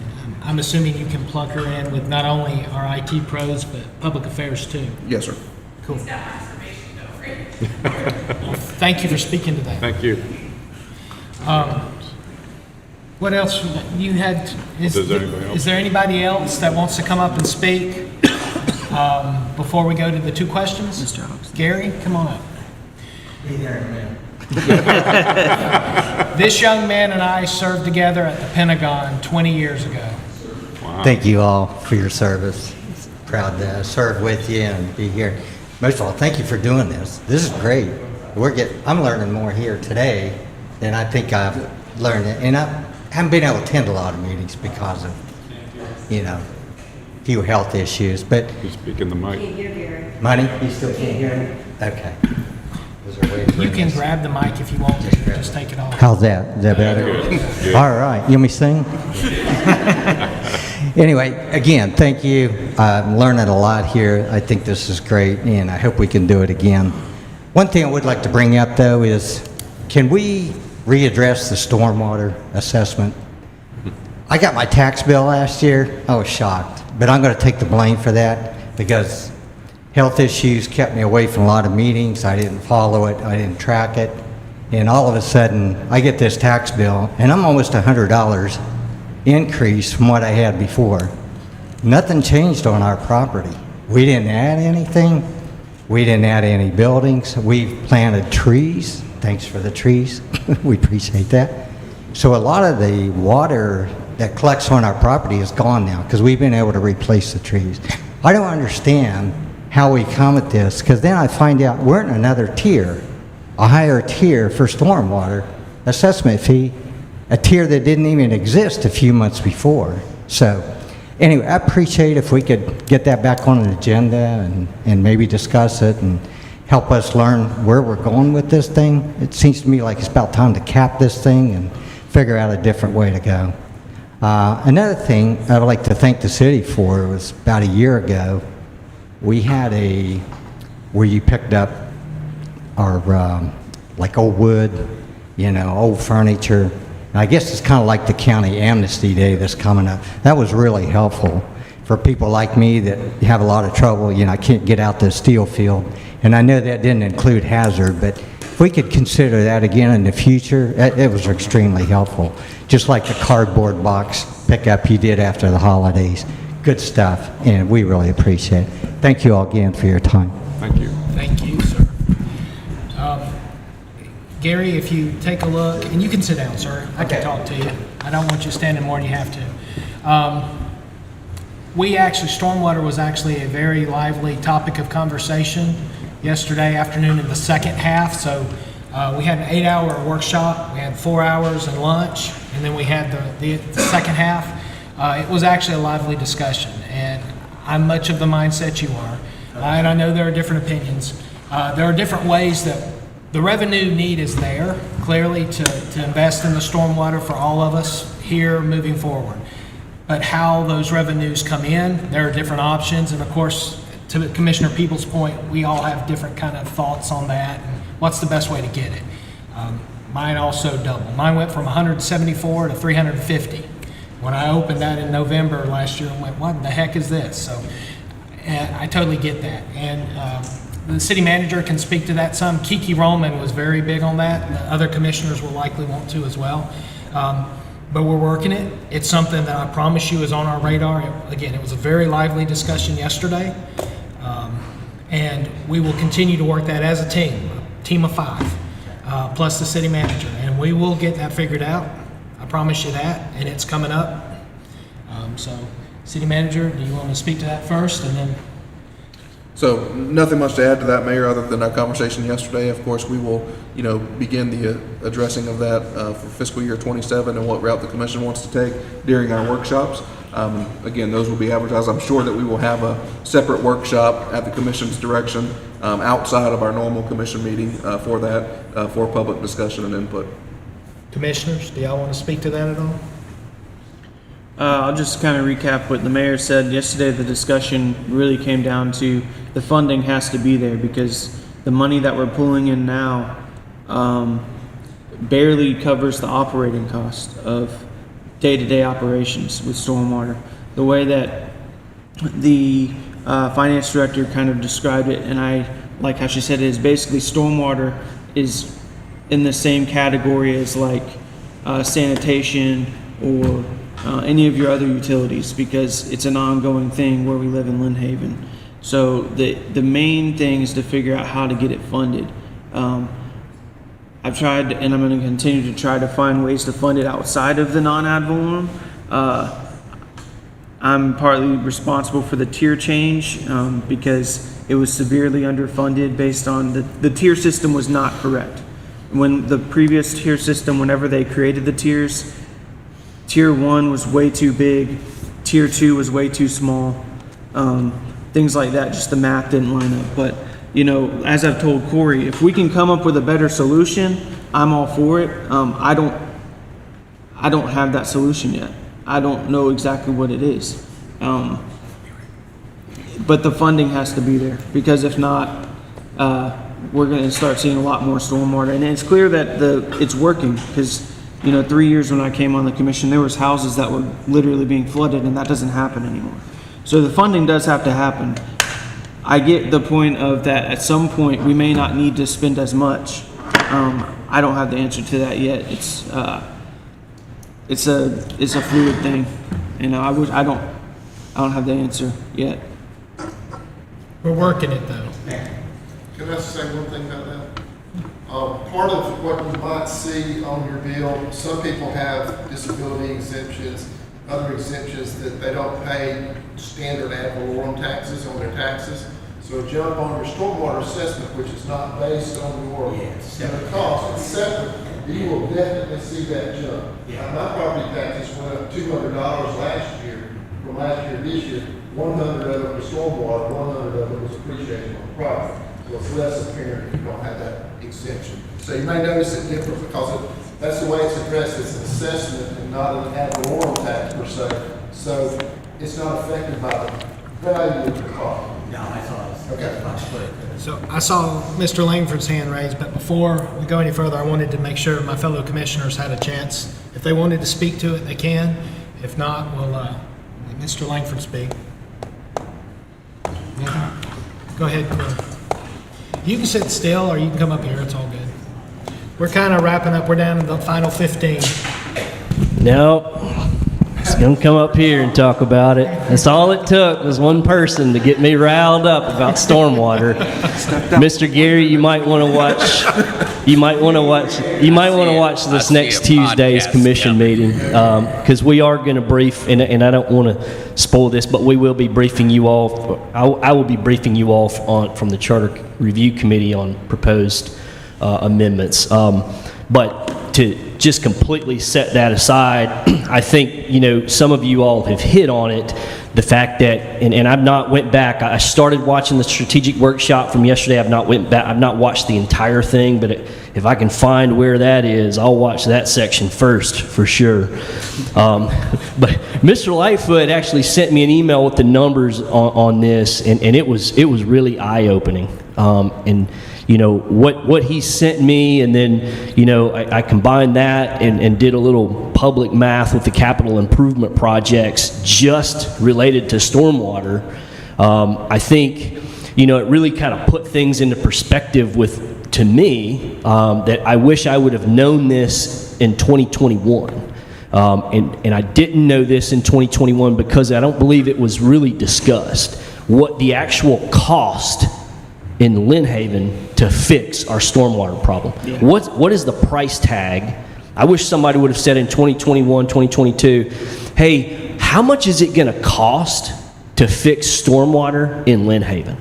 I'm assuming you can plug her in with not only our IT pros, but public affairs too. Yes, sir. Cool. Thank you for speaking to that. Thank you. What else you had? Is there anybody else? Is there anybody else that wants to come up and speak before we go to the two questions? Mr. Hawks. Gary, come on up. Be there in a minute. This young man and I served together at the Pentagon 20 years ago. Wow. Thank you all for your service. Proud to serve with you and be here. Most of all, thank you for doing this. This is great. I'm learning more here today than I think I've learned. And I haven't been able to attend a lot of meetings because of, a few health issues. But You speak in the mic. Money, you still can't hear me? Okay. You can grab the mic if you want to. Just take it off. How's that? Is that better? Good. All right. You want me to sing? Anyway, again, thank you. I'm learning a lot here. I think this is great, and I hope we can do it again. One thing I would like to bring up, though, is can we readdress the stormwater assessment? I got my tax bill last year. I was shocked, but I'm going to take the blame for that because health issues kept me away from a lot of meetings. I didn't follow it. I didn't track it. And all of a sudden, I get this tax bill, and I'm almost $100 increase from what I had before. Nothing changed on our property. We didn't add anything. We didn't add any buildings. We've planted trees. Thanks for the trees. We appreciate that. So a lot of the water that collects on our property is gone now because we've been able to replace the trees. I don't understand how we come at this because then I find out we're in another tier, a higher tier for stormwater assessment fee, a tier that didn't even exist a few months before. So anyway, I appreciate if we could get that back on the agenda and maybe discuss it and help us learn where we're going with this thing. It seems to me like it's about time to cap this thing and figure out a different way to go. Another thing I would like to thank the city for was about a year ago, we had where you picked up our like old wood, old furniture. I guess it's kind of like the county amnesty day that's coming up. That was really helpful for people like me that have a lot of trouble. I can't get out to the steel field. And I know that didn't include hazard, but if we could consider that again in the future, it was extremely helpful. Just like the cardboard box pickup you did after the holidays. Good stuff, and we really appreciate it. Thank you all again for your time. Thank you. Thank you, sir. Gary, if you take a look, and you can sit down, sir. I can talk to you. I don't want you standing more than you have to. Stormwater was actually a very lively topic of conversation yesterday afternoon in the second half. So we had an 8-hour workshop. We had 4 hours and lunch, and then we had the second half. It was actually a lively discussion, and I'm much of the mindset you are. And I know there are different opinions. There are different ways that the revenue need is there, clearly, to invest in the stormwater for all of us here moving forward. But how those revenues come in, there are different options. And of course, to Commissioner Peoples' point, we all have different kind of thoughts on that and what's the best way to get it. Mine also doubled. Mine went from 174 to 350. When I opened that in November last year, I went, what the heck is this? So I totally get that. And the city manager can speak to that some. Kiki Roman was very big on that. The other commissioners will likely want to as well. But we're working it. It's something that I promise you is on our radar. Again, it was a very lively discussion yesterday. And we will continue to work that as a team of 5, plus the city manager. And we will get that figured out. I promise you that. And it's coming up. So, city manager, do you want to speak to that first? And then So nothing much to add to that, Mayor, other than our conversation yesterday. Of course, we will, begin the addressing of that for fiscal year 27 and what route the commission wants to take during our workshops. Again, those will be advertised. I'm sure that we will have a separate workshop at the commission's direction outside of our normal commission meeting for that, for public discussion and input. Commissioners, do y'all want to speak to that at all? I'll just kind of recap what the mayor said yesterday. The discussion really came down to the funding has to be there because the money that we're pulling in now barely covers the operating cost of day-to-day operations with stormwater. The way that the finance director kind of described it, and I like how she said it, is basically stormwater is in the same category as like sanitation or any of your other utilities, because it's an ongoing thing where we live in Lynn Haven. So the main thing is to figure out how to get it funded. I've tried, and I'm going to continue to try to find ways to fund it outside of the non-ad valorem. I'm partly responsible for the tier change because it was severely underfunded based on the tier system was not correct. When the previous tier system, whenever they created the tiers, Tier 1 was way too big, Tier 2 was way too small, things like that, just the math didn't line up. But, as I've told Corey, if we can come up with a better solution, I'm all for it. I don't have that solution yet. I don't know exactly what it is. But the funding has to be there, because if not, we're going to start seeing a lot more stormwater. And it's clear that it's working, because 3 years when I came on the commission, there was houses that were literally being flooded, and that doesn't happen anymore. So the funding does have to happen. I get the point of that at some point we may not need to spend as much. I don't have the answer to that yet. It's a fluid thing. I don't have the answer yet. We're working it though. Can I say one thing about that? Part of what you might see on your bill, some people have disability exemptions, other exemptions that they don't pay standard ad valorem taxes on their taxes. So a jump on your stormwater assessment, which is not based on your cost, it's separate, you will definitely see that jump. My property taxes went up $200 last year, from last year to this year. 100 of it was stormwater, 100 of it was appreciation on the property. So it's less apparent if you don't have that exemption. So you may notice it different because that's the way it's addressed. It's an assessment and not an ad valorem tax per se. So it's not affected by the value of the property. No, I thought okay. So I saw Mr. Langford's hand raised, but before we go any further, I wanted to make sure my fellow commissioners had a chance. If they wanted to speak to it, they can. If not, we'll let Mr. Langford speak. Yeah. Go ahead, Corey. You can sit still or you can come up here. It's all good. We're kind of wrapping up. We're down to the final 15. No, it's going to come up here and talk about it. That's all it took was one person to get me riled up about stormwater. Mr. Gary, you might want to watch. You might want to watch this next Tuesday's commission meeting, because we are going to brief, and I don't want to spoil this, but we will be briefing you all. I will be briefing you all from the Charter Review Committee on proposed amendments. But to just completely set that aside, I think some of you all have hit on it. The fact that, and I've not went back. I started watching the strategic workshop from yesterday. I've not went back. I've not watched the entire thing, but if I can find where that is, I'll watch that section first for sure. But Mr. Lightfoot actually sent me an email with the numbers on this, and it was really eye-opening. And what he sent me, and then I combined that and did a little public math with the capital improvement projects just related to stormwater. I think it really kind of put things into perspective to me, that I wish I would have known this in 2021. And I didn't know this in 2021 because I don't believe it was really discussed what the actual cost in Lynn Haven to fix our stormwater problem. Yeah. What is the price tag? I wish somebody would have said in 2021, 2022, hey, how much is it going to cost to fix stormwater in Lynn Haven?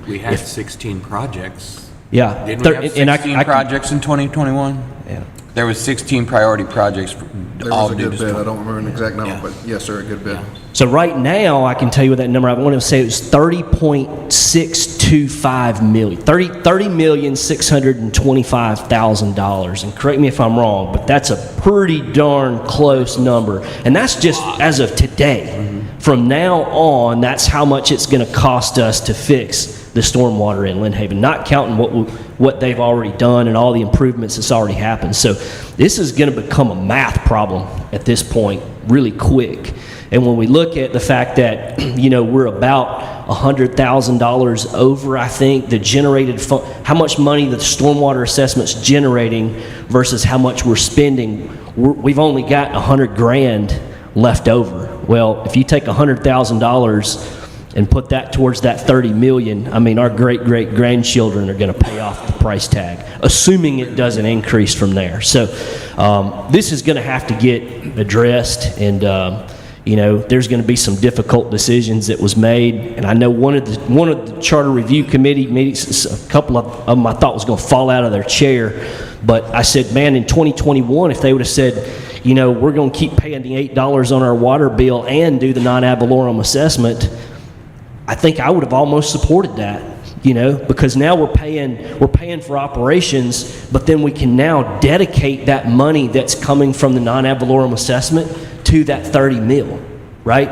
We had 16 projects. Yeah. Didn't we have And I 16 can- projects in 2021? Yeah. There was 16 priority projects. There all was a due good to bid. storm. I don't remember an exact number, but yes, sir, a good bid. So right now, I can tell you what that number, I want to say it was 30.625 million, $30,625,000. And correct me if I'm wrong, but that's a pretty darn close number. And that's just as of today. From now on, that's how much it's going to cost us to fix the stormwater in Lynn Haven, not counting what they've already done and all the improvements that's already happened. So this is going to become a math problem at this point really quick. And when we look at the fact that, we're about $100,000 over, I think, the generated how much money the stormwater assessment's generating versus how much we're spending, we've only got $100,000 left over. Well, if you take $100,000 and put that towards that 30 million, I mean, our great-great-grandchildren are going to pay off the price tag, assuming it doesn't increase from there. So this is going to have to get addressed, and there's going to be some difficult decisions that was made. And I know one of the Charter Review Committee meetings, a couple of them I thought was going to fall out of their chair, but I said, man, in 2021, if they would have said, we're going to keep paying the $8 on our water bill and do the non-ad valorem assessment, I think I would have almost supported that, because now we're paying for operations, but then we can now dedicate that money that's coming from the non-ad valorem assessment to that 30 mil, right?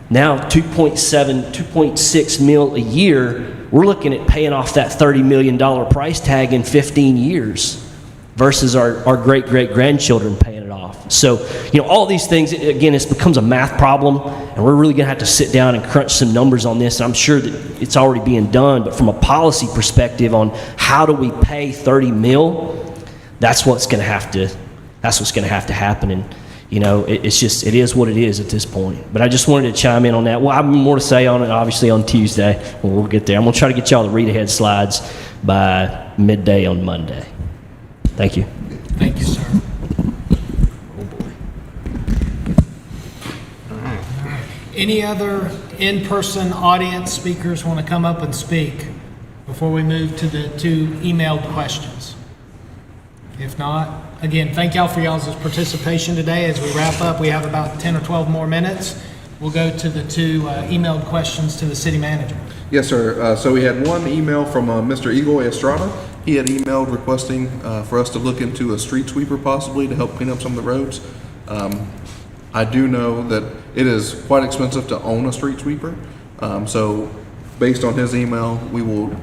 Now 2.6 mil a year, we're looking at paying off that $30 million price tag in 15 years versus our great-great-grandchildren paying it off. So, all these things, again, it becomes a math problem, and we're really going to have to sit down and crunch some numbers on this. And I'm sure that it's already being done, but from a policy perspective on how do we pay 30 mil, that's what's going to have to happen. And, it is what it is at this point. But I just wanted to chime in on that. Well, I have more to say on it, obviously, on Tuesday when we'll get there. I'm going to try to get y'all the read-ahead slides by midday on Monday. Thank you. Thank you, sir. Any other in-person audience speakers want to come up and speak before we move to the two emailed questions? If not, again, thank y'all for y'all's participation today. As we wrap up, we have about 10 or 12 more minutes. We'll go to the two emailed questions to the city manager. Yes, sir. So we had one email from Mr. Eagle Estrada. He had emailed requesting for us to look into a street sweeper possibly to help clean up some of the roads. I do know that it is quite expensive to own a street sweeper. So based on his email, we will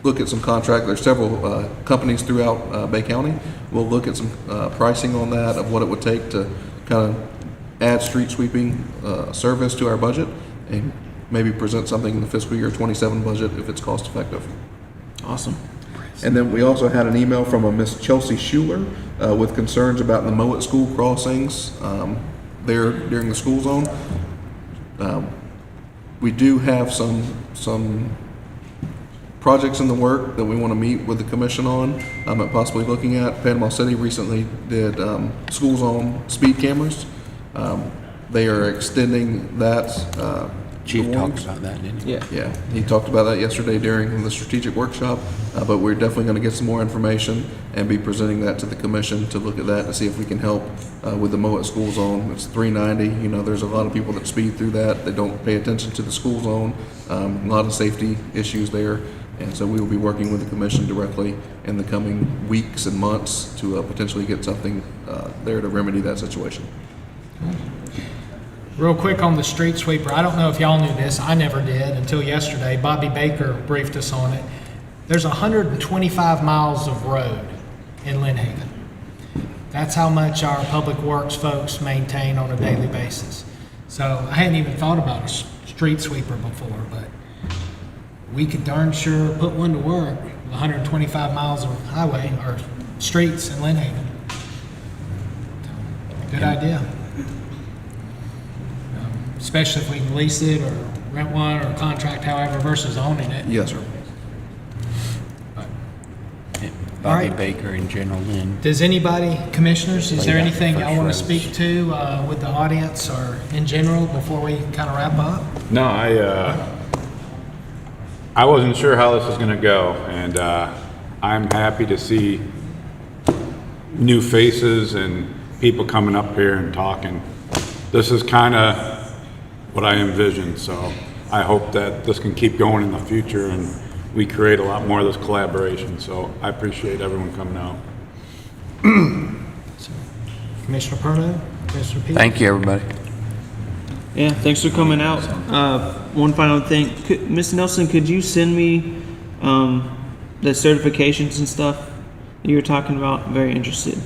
look at some contract. There's several companies throughout Bay County. We'll look at some pricing on that of what it would take to kind of add street sweeping service to our budget and maybe present something in the fiscal year 27 budget if it's cost effective. Awesome. And then we also had an email from a Miss Chelsea Schuler with concerns about the Mowat school crossings there during the school zone. We do have some projects in the work that we want to meet with the commission on and possibly looking at. Panama City recently did school zone speed cameras. They are extending that. Chief talked about that, didn't he? Yeah, he talked about that yesterday during the strategic workshop, but we're definitely going to get some more information and be presenting that to the commission to look at that to see if we can help with the Mowat school zone. It's 390. There's a lot of people that speed through that. They don't pay attention to the school zone. A lot of safety issues there. And so we will be working with the commission directly in the coming weeks and months to potentially get something there to remedy that situation. Real quick on the street sweeper, I don't know if y'all knew this, I never did until yesterday. Bobby Baker briefed us on it. There's 125 miles of road in Lynn Haven. That's how much our public works folks maintain on a daily basis. So I hadn't even thought about a street sweeper before, but we could darn sure put one to work with 125 miles of highway or streets in Lynn Haven. Good idea. Especially if we can lease it or rent one or contract however versus owning it. Yes, sir. Bobby right. Baker and General Lynn. Does anybody, commissioners, is there Laid out anything the y'all want to first speak to with the audience or in general before we kind of wrap up? No, I wasn't sure how this was gonna go, and I'm happy to see new faces and people coming up here and talking. This is kind of what I envisioned, so I hope that this can keep going in the future and we create a lot more of this collaboration. So I appreciate everyone coming out. Commissioner Perno, Commissioner Peters. Thank you, everybody. Yeah, thanks for coming out. One final thing, Ms. Nelson, could you send me the certifications and stuff you were talking about? Very interested.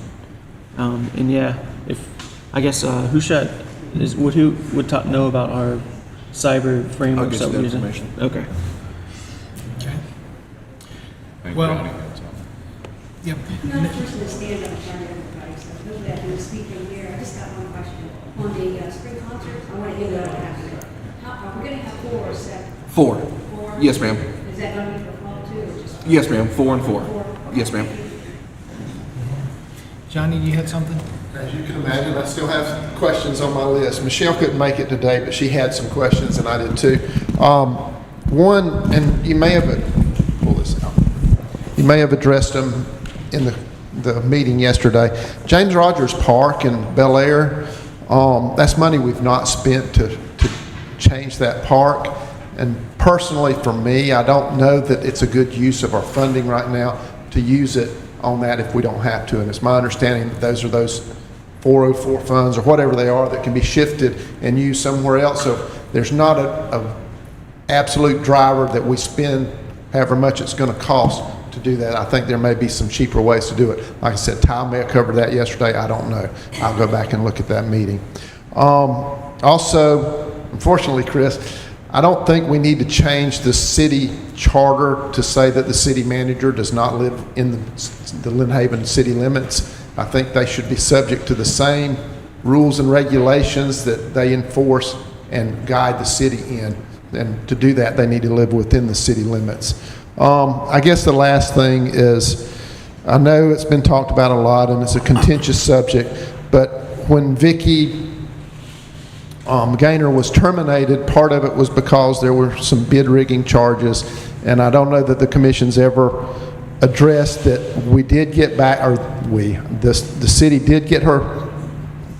And yeah, if I guess who would know about our cyber frameworks that we're using? Okay. Well, Johnny. yep. I'm not the person to stand up in front of everybody, so who's that who's speaking here? I just got one question. On the spring concert, I want to hear that happen. Are we going to have 4 or 7? 4. 4? Yes, ma'am. Is that going to be for fall too, or just? Yes, ma'am. 4 and 4. Yes, ma'am. Johnny, you had something? As you can imagine, I still have questions on my list. Michelle couldn't make it today, but she had some questions, and I did too. One, and you may have pull this out. You may have addressed them in the meeting yesterday. James Rogers Park in Bel Air, that's money we've not spent to change that park. And personally, for me, I don't know that it's a good use of our funding right now to use it on that if we don't have to. And it's my understanding that those are those 404 funds or whatever they are that can be shifted and used somewhere else. So there's not a absolute driver that we spend however much it's going to cost to do that. I think there may be some cheaper ways to do it. Like I said, Ty may have covered that yesterday. I don't know. I'll go back and look at that meeting. Also, unfortunately, Chris, I don't think we need to change the city charter to say that the city manager does not live in the Lynn Haven city limits. I think they should be subject to the same rules and regulations that they enforce and guide the city in. And to do that, they need to live within the city limits. I guess the last thing is, I know it's been talked about a lot and it's a contentious subject, but when Vicki Gaynor was terminated, part of it was because there were some bid rigging charges, and I don't know that the commission's ever addressed that we did get back, or the city did get her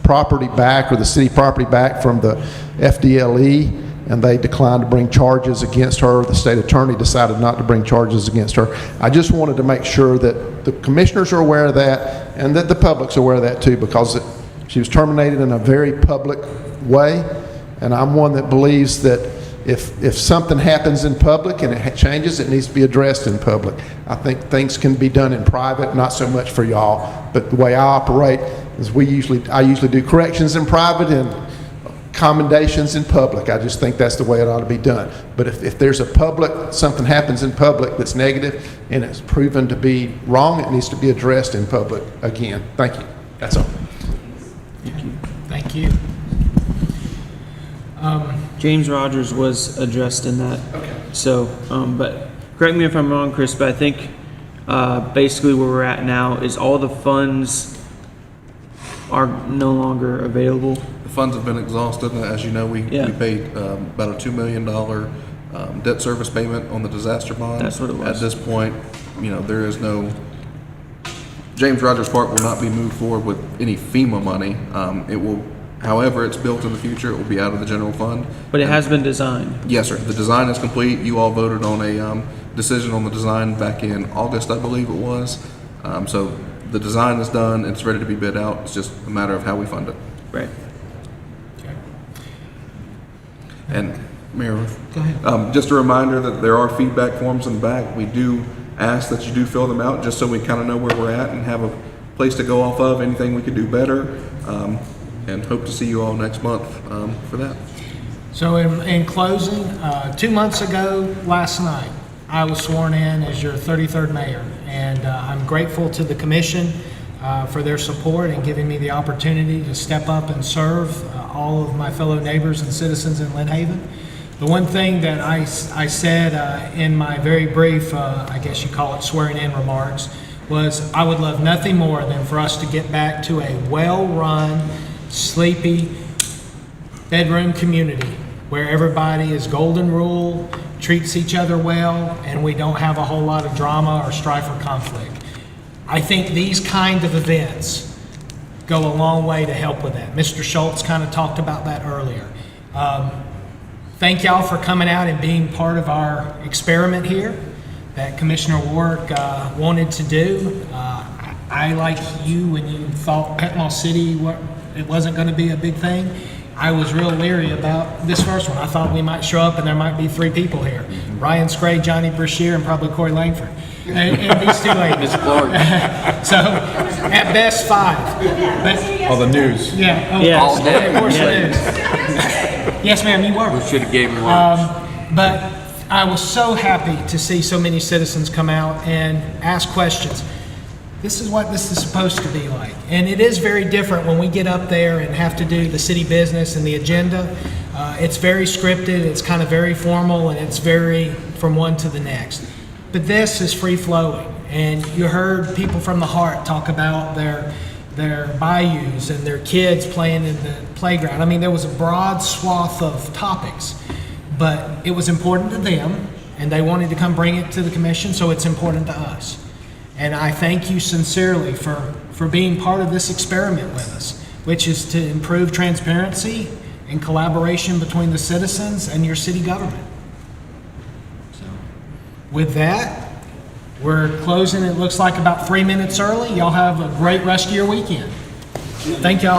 property back, or the city property back from the FDLE, and they declined to bring charges against her. The state attorney decided not to bring charges against her. I just wanted to make sure that the commissioners are aware of that and that the public's aware of that too, because she was terminated in a very public way, and I'm one that believes that if something happens in public and it changes, it needs to be addressed in public. I think things can be done in private, not so much for y'all, but the way I operate is I usually do corrections in private and commendations in public. I just think that's the way it ought to be done. But if there's something happens in public that's negative and it's proven to be wrong, it needs to be addressed in public again. Thank you. That's all. Thank you. James Rogers was addressed in that. Okay. So, but correct me if I'm wrong, Chris, but I think basically where we're at now is all the funds are no longer available. The funds have been exhausted. As you know, we paid about a $2 million debt service payment on the disaster bond. That's what it was. At this point, there is no, James Rogers Park will not be moved forward with any FEMA money. It will, however it's built in the future, it will be out of the general fund. But it has been designed. Yes, sir. The design is complete. You all voted on a decision on the design back in August, I believe it was. So the design is done. It's ready to be bid out. It's just a matter of how we fund it. Right. Okay. And Mayor, Go ahead. just a reminder that there are feedback forms in the back. We do ask that you do fill them out just so we kind of know where we're at and have a place to go off of, anything we could do better, and hope to see you all next month for that. So in closing, 2 months ago last night, I was sworn in as your 33rd mayor, and I'm grateful to the commission for their support and giving me the opportunity to step up and serve all of my fellow neighbors and citizens in Lynn Haven. The one thing that I said in my very brief, I guess you call it swearing in remarks, was I would love nothing more than for us to get back to a well-run, sleepy bedroom community where everybody is golden rule, treats each other well, and we don't have a whole lot of drama or strife or conflict. I think these kind of events go a long way to help with that. Mr. Schultz kind of talked about that earlier. Thank y'all for coming out and being part of our experiment here that Commissioner Warwick wanted to do. I, like you, when you thought Petmore City, it wasn't going to be a big thing, I was real leery about this first one. I thought we might show up and there might be 3 people here. Ryan Scray, Johnny Brashear, and probably Corey Langford. And these 2 ladies. So, at best 5. But, All the news. yeah, oh, Yeah. all day, of course Yeah. it is. Yes, ma'am, you were. We should have gave him lunch. But I was so happy to see so many citizens come out and ask questions. This is what this is supposed to be like. And it is very different when we get up there and have to do the city business and the agenda. It's very scripted, it's kind of very formal, and it's very from one to the next. But this is free flowing. And you heard people from the heart talk about their bayous and their kids playing in the playground. I mean, there was a broad swath of topics, but it was important to them, and they wanted to come bring it to the commission, so it's important to us. And I thank you sincerely for being part of this experiment with us, which is to improve transparency and collaboration between the citizens and your city government. So, with that, we're closing, it looks like about 3 minutes early. Y'all have a great rest of your weekend. Thank y'all.